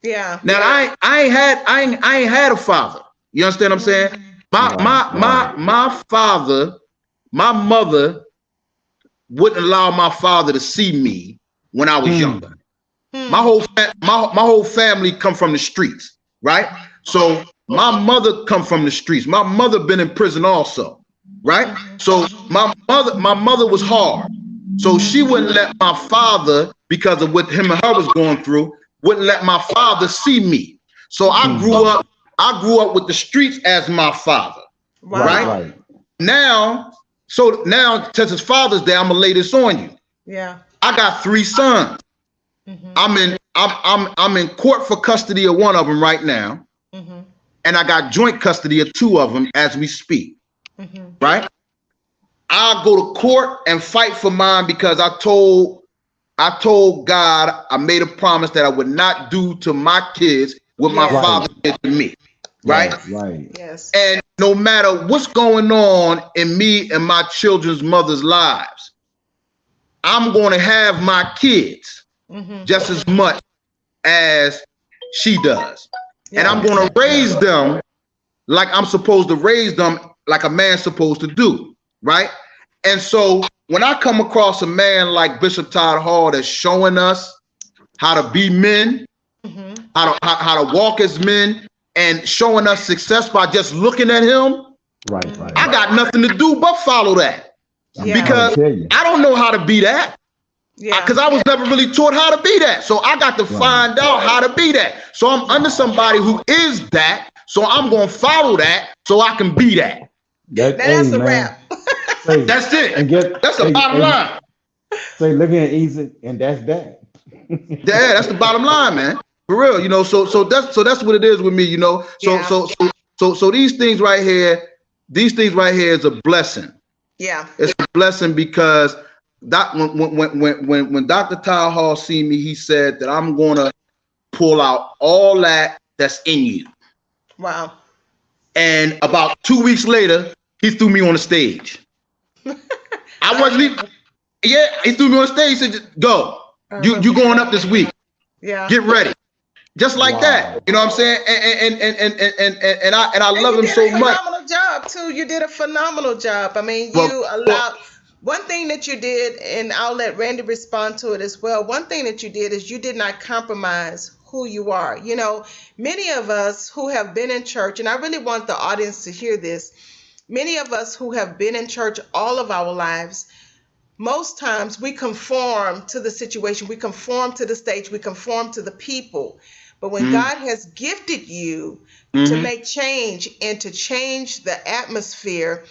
Yeah. Now I ain't had a father. You understand what I'm saying? My father, my mother wouldn't allow my father to see me when I was younger. My whole family come from the streets, right? So my mother come from the streets. My mother been in prison also, right? So my mother was hard. So she wouldn't let my father, because of what him and her was going through, wouldn't let my father see me. So I grew up with the streets as my father, right? Now, since it's Father's Day, I'm gonna lay this on you. Yeah. I got 3 sons. I'm in court for custody of one of them right now, and I got joint custody of 2 of them as we speak. Right? I'll go to court and fight for mine because I told God, I made a promise that I would not do to my kids what my father did to me. Right? Right. Yes. And no matter what's going on in me and my children's mothers' lives, I'm going to have my kids just as much as she does. And I'm going to raise them like I'm supposed to raise them, like a man's supposed to do, right? And so when I come across a man like Bishop Todd Hall that's showing us how to be men, how to walk as men, and showing us success by just looking at him, I got nothing to do but follow that. Because I don't know how to be that. Because I was never really taught how to be that. So I got to find out how to be that. So I'm under somebody who is that. So I'm going to follow that so I can be that. That's a wrap. That's it. That's the bottom line. Say, look at easy, and that's that. Yeah, that's the bottom line, man. For real, you know. So that's what it is with me, you know. So these things right here is a blessing. Yeah, it's a blessing because when Dr. Todd Hall seen me, he said that I'm gonna pull out all that's in you. Wow. And about 2 weeks later, he threw me on the stage. I wasn't even. Yeah, he threw me on the stage. He said, "Go, you going up this week? Yeah, get ready." Just like that, you know what I'm saying? And I love him so much. Phenomenal job too. You did a phenomenal job. I mean, you allowed. One thing that you did, and I'll let Randy respond to it as well. One thing that you did is you did not compromise who you are. You know, many of us who have been in church, and I really want the audience to hear this. Many of us who have been in church all of our lives, most times we conform to the situation, we conform to the stage, we conform to the people. But when God has gifted you to make change and to change the atmosphere,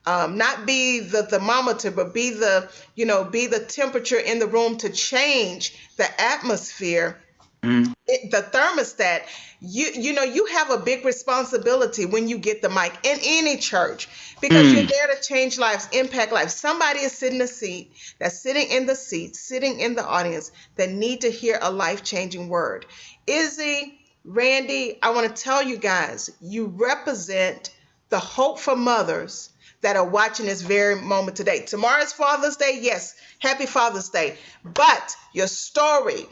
not be the thermometer, but be the temperature in the room to change the atmosphere, the thermostat, you have a big responsibility when you get the mic in any church, because you're there to change lives, impact lives. Somebody is sitting in the seat, sitting in the audience that need to hear a life-changing word. Izzy, Randy, I want to tell you guys, you represent the hope for mothers that are watching this very moment today. Tomorrow's Father's Day. Yes, happy Father's Day. But your story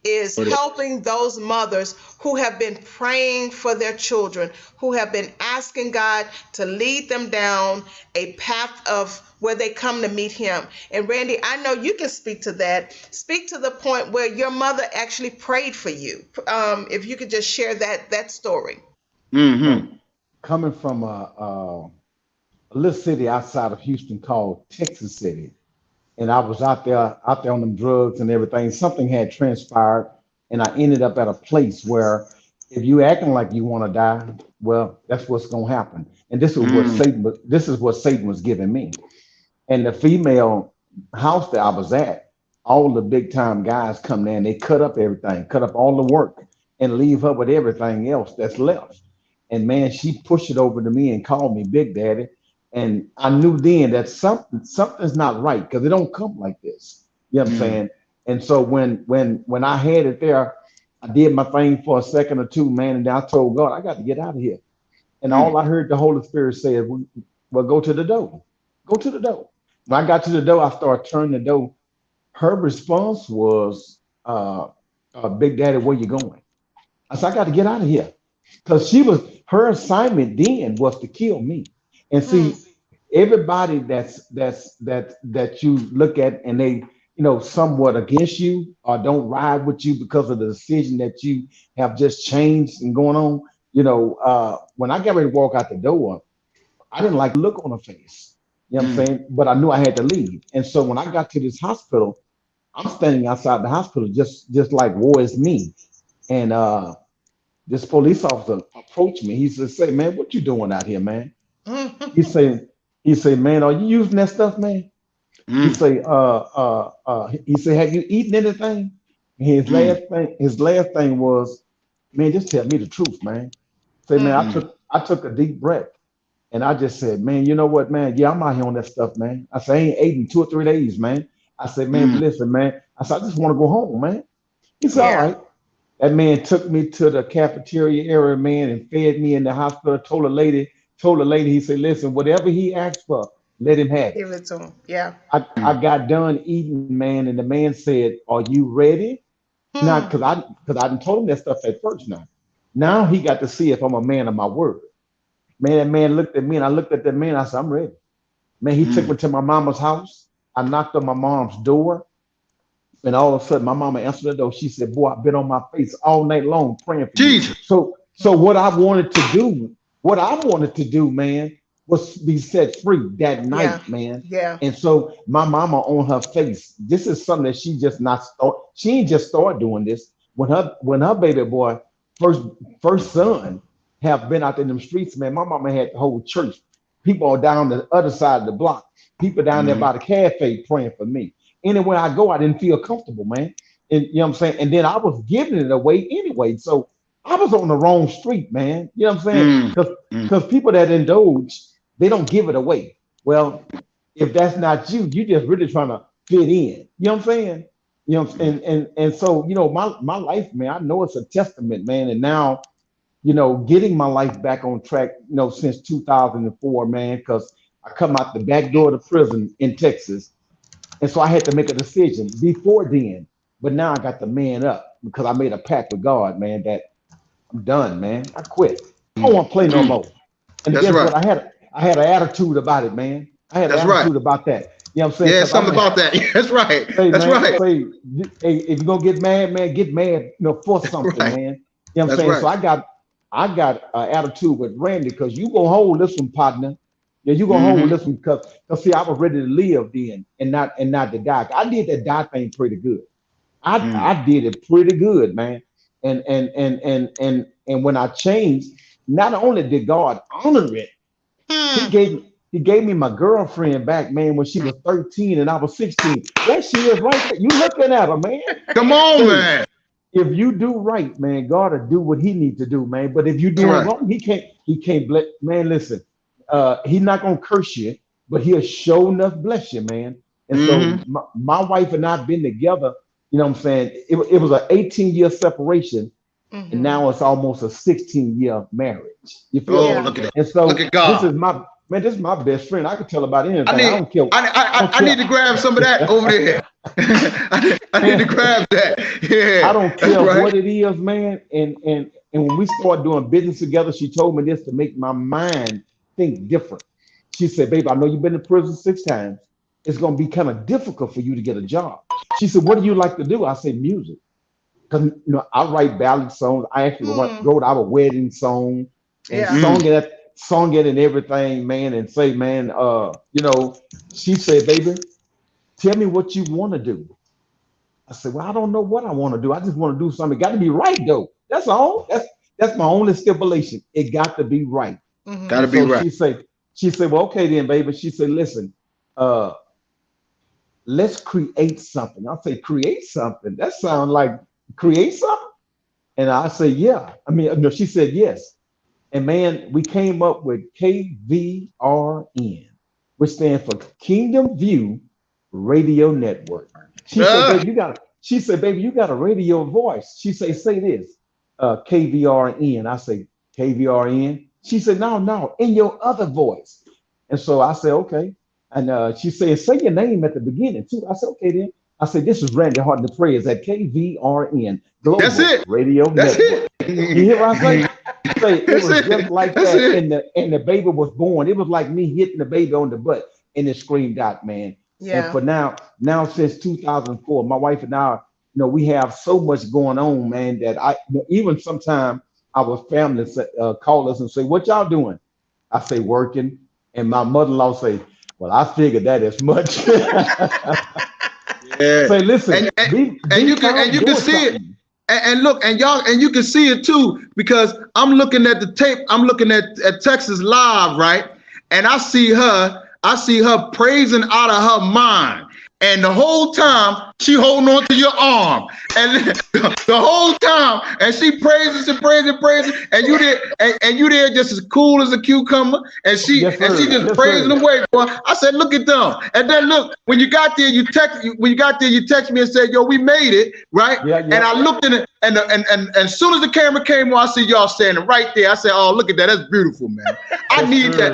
is helping those mothers who have been praying for their children, who have been asking God to lead them down a path of where they come to meet him. And Randy, I know you can speak to that. Speak to the point where your mother actually prayed for you. If you could just share that story. Coming from a little city outside of Houston called Texas City, and I was out there on them drugs and everything. Something had transpired, and I ended up at a place where if you acting like you want to die, well, that's what's gonna happen. And this is what Satan was giving me. And the female house that I was at, all the big time guys come there and they cut up everything, cut up all the work, and leave her with everything else that's left. And man, she pushed it over to me and called me Big Daddy. And I knew then that something's not right because it don't come like this. You know what I'm saying? And so when I had it there, I did my thing for a second or two, man, and then I told God, I got to get out of here. And all I heard the Holy Spirit say, well, go to the door. Go to the door. When I got to the door, I started turning the door. Her response was, Big Daddy, where you going? I said, I got to get out of here. Because her assignment then was to kill me. And see, everybody that you look at and they, somewhat against you or don't ride with you because of the decision that you have just changed and going on, when I got ready to walk out the door, I didn't like the look on her face. You know what I'm saying? But I knew I had to leave. And so when I got to this hospital, I'm standing outside the hospital just like, woe is me. And this police officer approached me. He said, say, man, what you doing out here, man? He said, man, are you using that stuff, man? He say, have you eaten anything? And his last thing was, man, just tell me the truth, man. Say, man, I took a deep breath and I just said, man, you know what, man? Yeah, I'm out here on that stuff, man. I said, I ain't ate in 2 or 3 days, man. I said, man, but listen, man. I said, I just want to go home, man. He said, all right. That man took me to the cafeteria area, man, and fed me in the hospital. Told the lady, he said, listen, whatever he asked for, let him have it. Give it to him. Yeah. I got done eating, man, and the man said, are you ready? Now, because I done told him that stuff at first now. Now he got to see if I'm a man of my word. Man, that man looked at me and I looked at that man. I said, I'm ready. Man, he took me to my mama's house. I knocked on my mom's door. And all of a sudden, my mama answered the door. She said, boy, I've been on my face all night long praying for you. So what I wanted to do, man, was be set free that night, man. Yeah. And so my mama on her face, this is something that she just not start. She ain't just started doing this. When her baby boy, first son, have been out in them streets, man, my mama had the whole church. People are down the other side of the block. People down there by the cafe praying for me. Anywhere I go, I didn't feel comfortable, man. And you know what I'm saying? And then I was giving it away anyway. So I was on the wrong street, man. You know what I'm saying? Because people that indulge, they don't give it away. Well, if that's not you, you just really trying to fit in. You know what I'm saying? You know, and so, my life, man, I know it's a testament, man. And now, getting my life back on track, since 2004, man, because I come out the back door of the prison in Texas. And so I had to make a decision before then. But now I got to man up because I made a pact with God, man, that I'm done, man. I quit. I don't want to play no more. And guess what? I had an attitude about it, man. I had an attitude about that. You know what I'm saying? Yeah, something about that. That's right. That's right. Hey, if you're gonna get mad, man, get mad, for something, man. You know what I'm saying? Right. So I got an attitude with Randy because you gonna hold this one, partner. Yeah, you gonna hold this one because see, I was ready to live then and not to die. I did that die thing pretty good. I did it pretty good, man. And when I changed, not only did God honor it, he gave me my girlfriend back, man, when she was 13 and I was 16. That she is right there. You looking at her, man. Come on, man. If you do right, man, God will do what he needs to do, man. But if you do wrong, he can't bless. Man, listen, he's not gonna curse you, but he'll show enough bless you, man. And so my wife and I have been together, you know what I'm saying? It was an 18-year separation, and now it's almost a 16-year marriage. You feel me? Look at that. And so look at God. This is my best friend. I can tell about anything. I don't care. I need to grab some of that over there. I need to grab that. Yeah. I don't care what it is, man. And when we started doing business together, she told me this to make my mind think different. She said, babe, I know you've been to prison 6 times. It's going to be kind of difficult for you to get a job. She said, what do you like to do? I said, music. Because, I write ballad songs. I actually wrote our wedding song and sung it and everything, man, and say, man, she said, baby, tell me what you want to do. I said, well, I don't know what I want to do. I just want to do something. It got to be right, though. That's all. That's my only stipulation. It got to be right. Got to be right. She said, well, okay then, baby. She said, listen, let's create something. I say, create something? That sounds like create something? And I say, yeah. I mean, no, she said, yes. And man, we came up with KVRN, which stands for Kingdom View Radio Network. She said, baby, you got a radio voice. She said, say this, KVRN. I say, KVRN. She said, no, in your other voice. And so I said, okay. And she said, say your name at the beginning too. I said, okay then. I said, this is Randy Harden the Prayers at KVRN Global That's it. Radio That's Network. it. You hear what I say? It was That's just it. like That's that, it. and the baby was born. It was like me hitting the baby on the butt, and it screamed out, man. Yeah. And for now since 2004, my wife and I, we have so much going on, man, that even sometimes our family call us and say, "What y'all doing?" I say, "Working," and my mother-in-law say, "Well, I figured that as much." Yeah. Say, listen, and you can see it. And look, and you can see it too, because I'm looking at the tape. I'm looking at Texas Live, right? And I see her praising out of her mind. And the whole time she holding on to your arm, and the whole time, and she praises and praises, and you there just as cool as a cucumber, and she just praising away. Boy, I said, look at them. And then look, when you got there, you text me and said, yo, we made it, right? Yeah. And I looked in it, and as soon as the camera came on, I see y'all standing right there. I said, oh, look at that, that's beautiful, man. I need that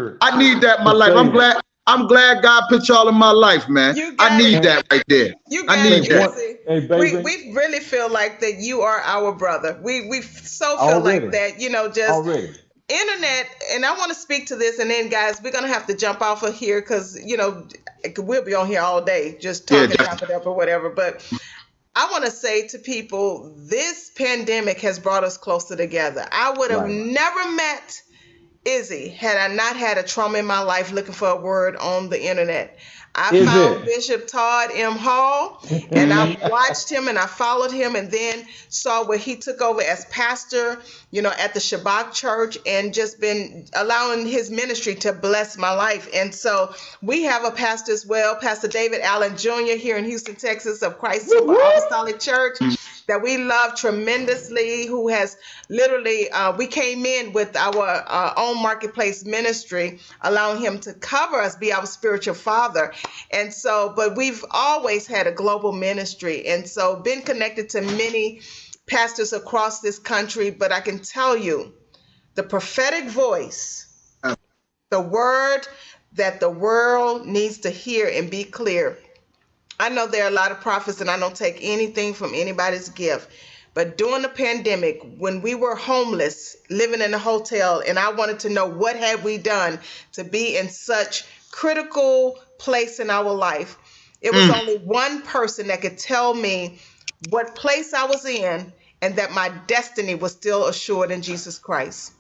in my life. I'm glad God put y'all in my life, man. I need that right there. I need that. Hey, baby. We really feel like that you are our brother. We so feel like that, just internet. And I want to speak to this, and then guys, we're gonna have to jump off of here because we'll be on here all day just talking chop it up or whatever. But I want to say to people, this pandemic has brought us closer together. I would have never met Izzy had I not had a trauma in my life looking for a word on the internet. I found Bishop Todd M. Hall, and I watched him and I followed him, and then saw where he took over as pastor, at the Shabbat church, and just been allowing his ministry to bless my life. And so we have a pastor as well, Pastor David Allen Jr. here in Houston, Texas, of Christ Super Apostolic Church, that we love tremendously, who has literally, we came in with our own marketplace ministry, allowing him to cover us, be our spiritual father. And so, but we've always had a global ministry, and so been connected to many pastors across this country. But I can tell you, the prophetic voice, the word that the world needs to hear and be clear. I know there are a lot of prophets, and I don't take anything from anybody's gift. But during the pandemic, when we were homeless, living in a hotel, and I wanted to know what had we done to be in such critical place in our life, it was only one person that could tell me what place I was in and that my destiny was still assured in Jesus Christ,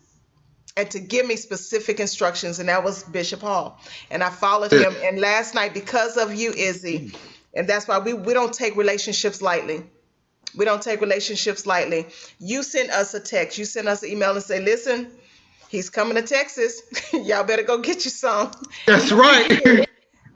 and to give me specific instructions, and that was Bishop Hall. And I followed him. And last night, because of you, Izzy, and that's why we don't take relationships lightly. We don't take relationships lightly. You sent us a text. You sent us an email and say, listen, he's coming to Texas. Y'all better go get you some. That's right.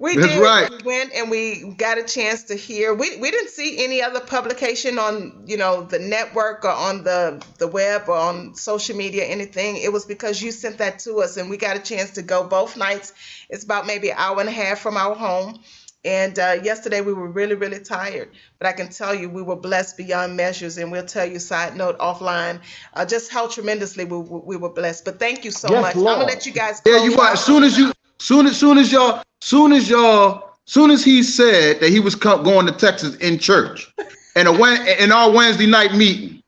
We did. Right. We went and we got a chance to hear. We didn't see any other publication on, the network or on the web or on social media, anything. It was because you sent that to us, and we got a chance to go both nights. It's about maybe an hour and a half from our home. And yesterday we were really, really tired, but I can tell you we were blessed beyond measures. And we'll tell you, side note, offline, just how tremendously we were blessed. But thank you so much. Lord. I'm gonna let you guys go. Yeah, you are. Soon as he said that he was going to Texas in church, and in our Wednesday night meeting,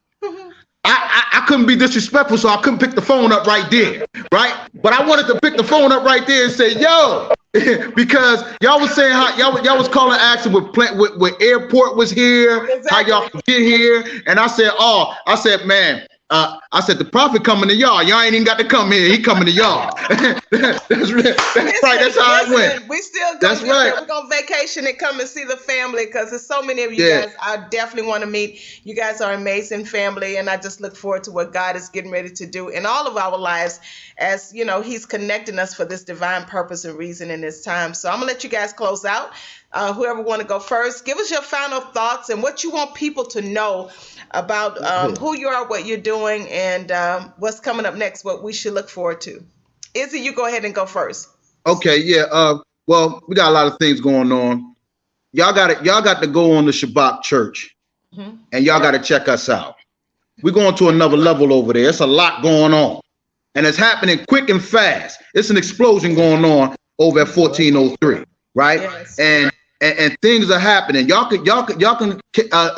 I couldn't be disrespectful, so I couldn't pick the phone up right there, right? But I wanted to pick the phone up right there and say, yo, because y'all was saying how y'all was calling, asking what airport was here, how y'all could get here, and I said, man, I said, the prophet coming to y'all. Y'all ain't even got to come here. He coming to y'all. That's right. That's how it went. We still go. That's right. We're going to vacation and come and see the family, because there's so many of you guys I definitely want to meet. You guys are amazing family, and I just look forward to what God is getting ready to do in all of our lives, as he's connecting us for this divine purpose and reason in this time. So I'm going to let you guys close out. whoever want to go first, give us your final thoughts and what you want people to know about who you are, what you're doing, and what's coming up next, what we should look forward to. Izzy, you go ahead and go first. Okay, yeah. Well, we got a lot of things going on. Y'all got to go on the Shabbat Church, and y'all got to check us out. We're going to another level over there. It's a lot going on, and it's happening quick and fast. It's an explosion going on over at 1403, right? Yes. And things are happening. Y'all can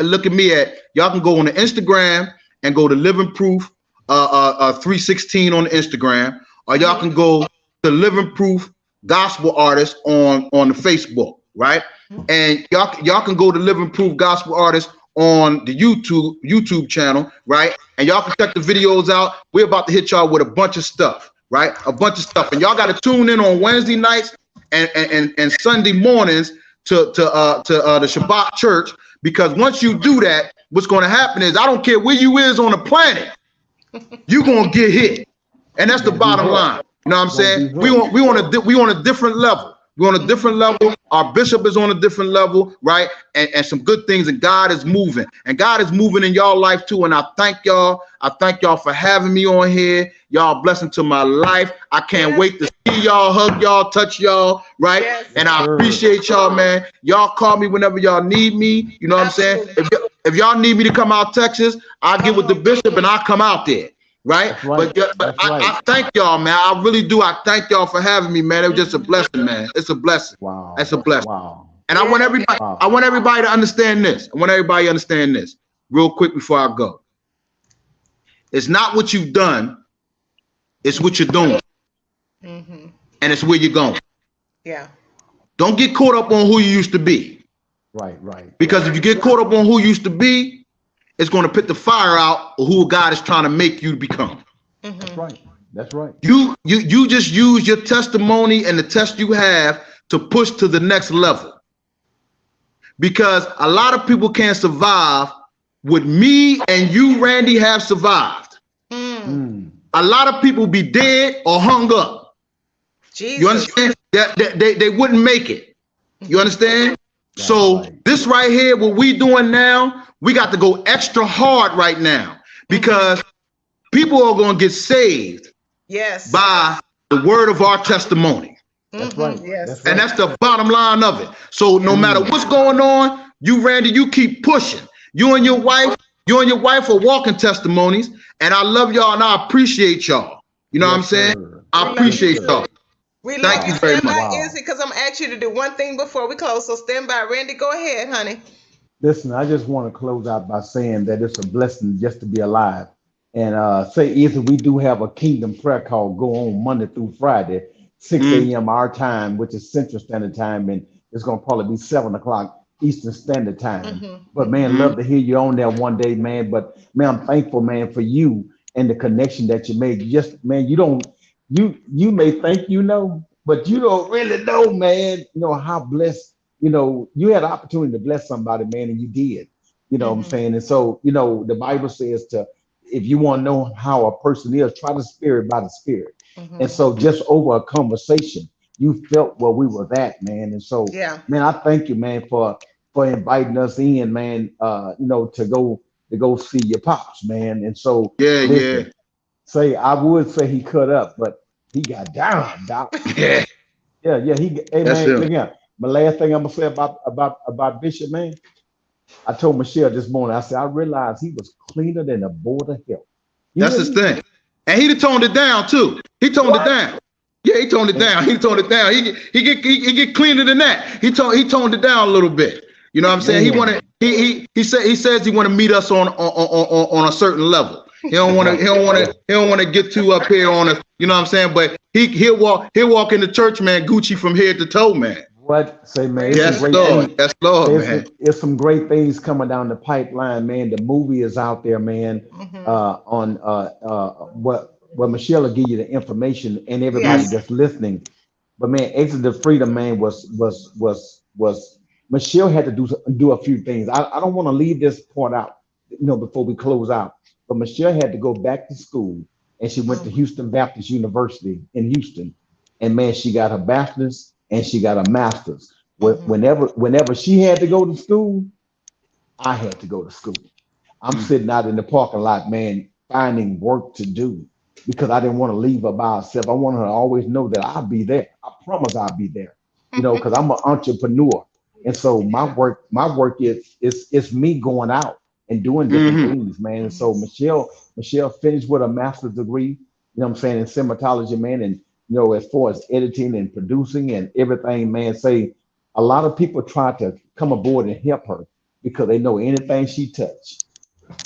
look at me at. Y'all can go on the Instagram and go to Living Proof 316 on the Instagram, or y'all can go to Living Proof Gospel Artist on the Facebook, right? And y'all can go to Living Proof Gospel Artist on the YouTube channel, right? And y'all can check the videos out. We're about to hit y'all with a bunch of stuff, right? A bunch of stuff. And y'all got to tune in on Wednesday nights and Sunday mornings to the Shabbat Church, because once you do that, what's going to happen is, I don't care where you is on the planet, you're going to get hit. And that's the bottom line. You know what I'm saying? We on a different level. We're on a different level. Our bishop is on a different level, right? And some good things, and God is moving. And God is moving in y'all life too. And I thank y'all. I thank y'all for having me on here. Y'all blessing to my life. I can't wait to see y'all, hug y'all, touch y'all, right? Yes. And I appreciate y'all, man. Y'all call me whenever y'all need me. You know what I'm saying? If y'all need me to come out Texas, I'll get with the bishop and I'll come out there. Right? But I thank y'all, man. I really do. I thank y'all for having me, man. It was just a blessing, man. It's a blessing. Wow. That's a blessing. Wow. And I want everybody to understand this. I want everybody to understand this real quick before I go. It's not what you've done, it's what you're doing. And it's where you're going. Yeah. Don't get caught up on who you used to be. Right. Because if you get caught up on who you used to be, it's going to put the fire out of who God is trying to make you become. That's right. That's right. You just use your testimony and the test you have to push to the next level. Because a lot of people can't survive what me and you, Randy, have survived. A lot of people be dead or hung up. Jesus. You understand? They wouldn't make it. You understand? So this right here, what we doing now, we got to go extra hard right now, because people are going to get saved by the word of our testimony. That's right. Yes. And that's the bottom line of it. So no matter what's going on, you, Randy, you keep pushing. You and your wife are walking testimonies, and I love y'all and I appreciate y'all. You know what I'm saying? I appreciate y'all. We love you. Stand by, Izzy, because I'm going to ask you to do one thing before we close. So stand by. Randy, go ahead, honey. Listen, I just want to close out by saying that it's a blessing just to be alive. And say, Izzy, we do have a kingdom prayer call go on Monday through Friday, 6 a.m. our time, which is Central Standard Time. And it's going to probably be 7 o'clock Eastern Standard Time. But man, love to hear you on there one day, man. But man, I'm thankful, man, for you and the connection that you made. Just, man, you may think you know, but you don't really know, man, you know, how blessed, you know, you had an opportunity to bless somebody, man, and you did, you know what I'm saying? And so, you know, the Bible says if you want to know how a person is, try the spirit by the spirit. And so just over a conversation, you felt where we were at, man. And so, man, I thank you, man, for inviting us in, man, you know, to go see your pops, man. And so, I would say he cut up, but he got down, Doc. Hey, man, again, my last thing I'm gonna say about Bishop, man. I told Michelle this morning, I said, I realized he was cleaner than a board of health. That's his thing. And he toned it down too. He toned it down. Yeah, he toned it down. He toned it down. He get cleaner than that. He toned it down a little bit. You know what I'm saying? He says he want to meet us on a certain level. He don't want to get too up here on us. You know what I'm saying? But he'll walk into church, man, Gucci from head to toe, man. What say, man? Yes, Lord. Yes, Lord, man. It's some great things coming down the pipeline, man. The movie is out there, man. On what Michelle will give you the information and everybody that's listening. But man, Exit to Freedom, man, was Michelle had to do a few things. I don't want to leave this point out, you know, before we close out. But Michelle had to go back to school, and she went to Houston Baptist University in Houston. And man, she got her bachelor's and she got a master's. Whenever she had to go to school, I had to go to school. I'm sitting out in the parking lot, man, finding work to do because I didn't want to leave her by herself. I want her to always know that I'll be there. I promise I'll be there. Because I'm an entrepreneur, and so my work is me going out and doing different things, man. And so Michelle finished with a master's degree, what I'm saying, in cinematology, man, and as far as editing and producing and everything, man. Say a lot of people try to come aboard and help her because they know anything she touched,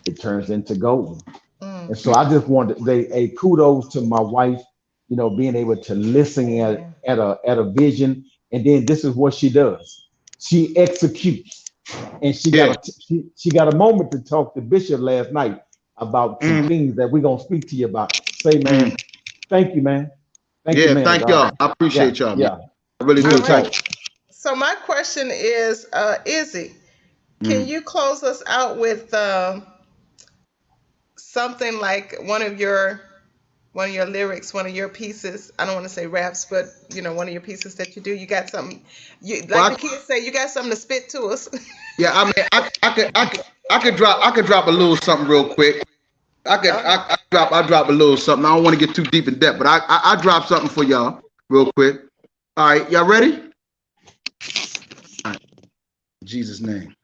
it turns into gold. And so I just wanted to say a kudos to my wife, being able to listen at a vision, and then this is what she does. She executes, and she got a moment to talk to Bishop last night about some things that we're gonna speak to you about. Say, man, thank you, man. Thank you, man. Thank y'all. I appreciate y'all, man. I really do. Thank you. So my question is, Izzy, can you close us out with something like one of your lyrics, one of your pieces? I don't want to say raps, but one of your pieces that you do. You got something, the kids say, you got something to spit to us. Yeah, I mean, I could drop a little something real quick. I drop a little something. I don't want to get too deep in depth, but I drop something for y'all real quick. All right, y'all ready? All right. In Jesus' name.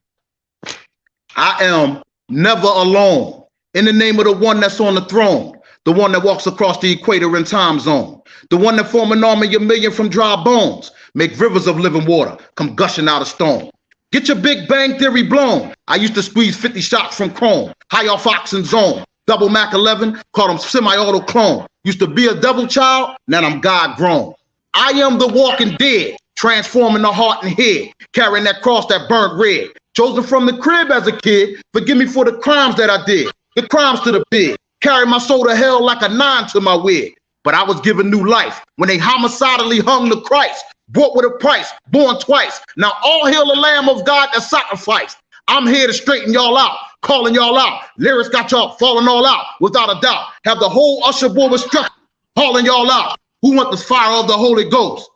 I am never alone. In the name of the one that's on the throne, the one that walks across the equator in time zone, the one that form an army a million from dry bones, make rivers of living water come gushing out of stone. Get your Big Bang Theory blown. I used to squeeze 50 shots from chrome, high off oxen zone. Double Mac 11, called them semi-auto clone. Used to be a devil child, now I'm God grown. I am the walking dead, transforming the heart and head, carrying that cross that burnt red. Chosen from the crib as a kid, forgive me for the crimes that I did, the crimes to the big. Carry my soul to hell like a 9 to my wig. But I was given new life when they homicidally hung the Christ, bought with a price, born twice. Now all hail the Lamb of God that sacrificed. I'm here to straighten y'all out, calling y'all out. Lyrics got y'all falling all out, without a doubt. Have the whole usher board with struck, hauling y'all out. Who want the fire of the Holy Ghost?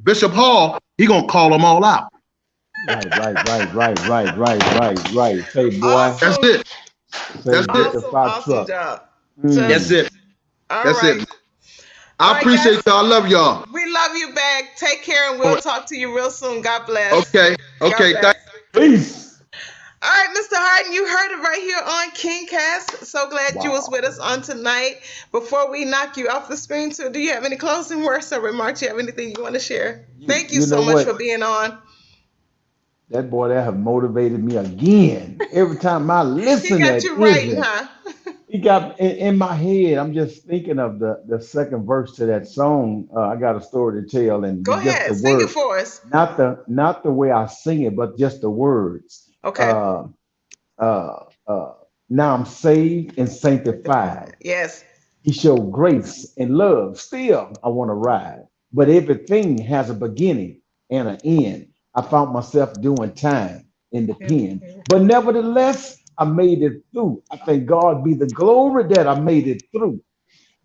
Bishop Hall, he gonna call them all out. Right. Say, boy. Awesome. That's it. That's awesome job. That's it. That's right. it. I appreciate y'all. I love y'all. We love you back. Take care, and we'll talk to you real soon. God bless. Okay. Peace. All right, Mr. Harden, you heard it right here on KingCast. So glad you was with us on tonight. Before we knock you off the screen, too, do you have any closing words or remarks? You have anything you want to share? Thank you so much for being on. That boy that have motivated me again. Every time I listen, he got you right, huh? He got in my head. I'm just thinking of the second verse to that song. I got a story to tell, and go ahead, sing it for us. Not the way I sing it, but just the words. Okay. Now I'm saved and sanctified. Yes. He showed grace and love. Still, I want to ride, but everything has a beginning and an end. I found myself doing time in the pen, but nevertheless, I made it through. I thank God be the glory that I made it through.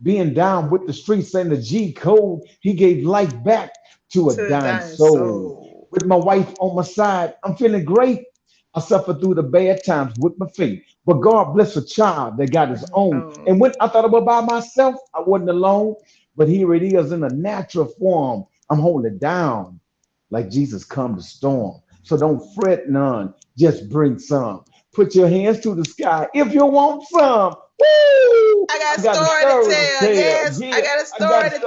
Being down with the streets and the G code, he gave life back to a dying soul. With my wife on my side, I'm feeling great. I suffer through the bad times with my faith, but God bless a child that got his own. And when I thought I was by myself, I wasn't alone, but here it is in a natural form. I'm holding it down like Jesus come to storm. So don't fret none, just bring some. Put your hands to the sky if you want some. Woo! I got a story to tell. Yes, I got a story to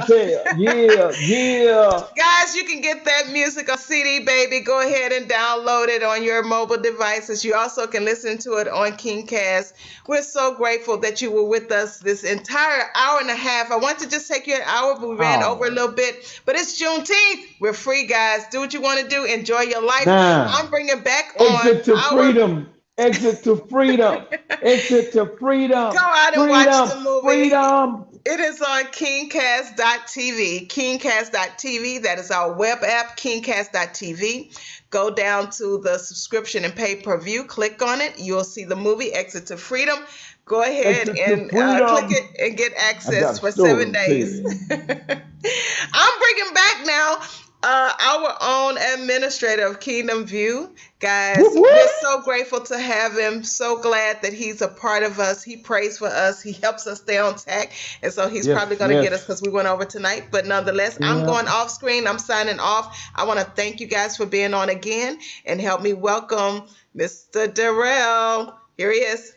tell. Yeah. Guys, you can get that music on CD, baby. Go ahead and download it on your mobile devices. You also can listen to it on KingCast. We're so grateful that you were with us this entire hour and a half. I want to just take you an hour, but we ran over a little bit. But it's Juneteenth. We're free, guys. Do what you want to do. Enjoy your life. I'm bringing back Exit to freedom. Exit to freedom. Exit to freedom. Go out and watch the movie. Freedom. It is on KingCast.tv. KingCast.tv. That is our web app, KingCast.tv. Go down to the subscription and pay-per-view. Click on it. You'll see the movie, Exit to Freedom. Go ahead and click it and get access for 7 days. I'm bringing back now Our own administrator of Kingdom View, guys. We're so grateful to have him. So glad that he's a part of us. He prays for us. He helps us stay on track. And so he's Yes, probably going to get us yes. because we went over tonight. But nonetheless, I'm Yeah. going off screen. I'm signing off. I want to thank you guys for being on again and help me welcome Mr. Darrell. Here he is.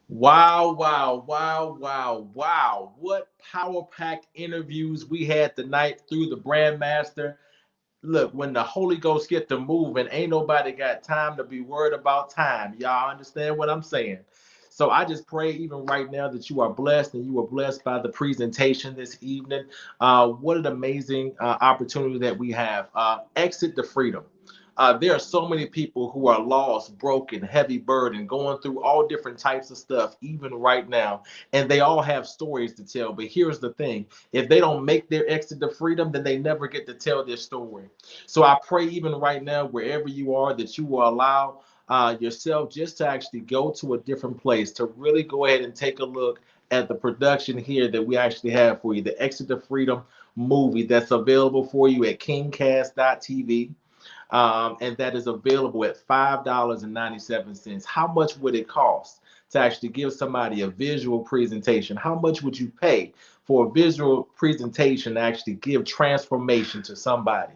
Wow, wow, wow, wow, wow. What power packed interviews we had tonight through the Brandmaster. Look, when the Holy Ghost get to moving, ain't nobody got time to be worried about time. Y'all understand what I'm saying? So I just pray even right now that you are blessed and you are blessed by the presentation this evening. What an amazing opportunity that we have. Exit to freedom. There are so many people who are lost, broken, heavy burden, going through all different types of stuff, even right now. And they all have stories to tell. But here's the thing, if they don't make their exit to freedom, then they never get to tell their story. So I pray even right now, wherever you are, that you will allow yourself just to actually go to a different place, to really go ahead and take a look at the production here that we actually have for you, the Exit to Freedom movie that's available for you at kingcast.tv. And that is available at $5.97. How much would it cost to actually give somebody a visual presentation? How much would you pay for a visual presentation to actually give transformation to somebody?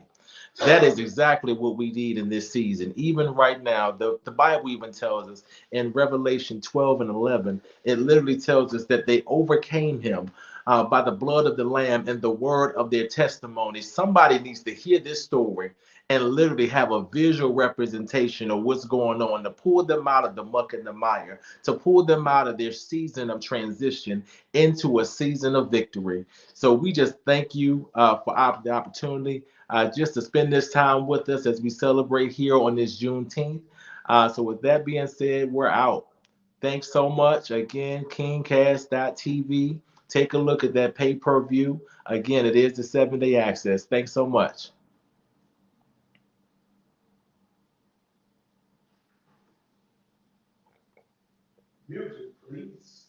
That is exactly what we need in this season. Even right now, the Bible even tells us in Revelation 12 and 11, it literally tells us that they overcame him by the blood of the Lamb and the word of their testimony. Somebody needs to hear this story and literally have a visual representation of what's going on, to pull them out of the muck and the mire, to pull them out of their season of transition into a season of victory. So we just thank you for the opportunity just to spend this time with us as we celebrate here on this Juneteenth. So with that being said, we're out. Thanks so much. Again, kingcast.tv. Take a look at that pay-per-view. Again, it is the 7-day access. Thanks so much. Music, please.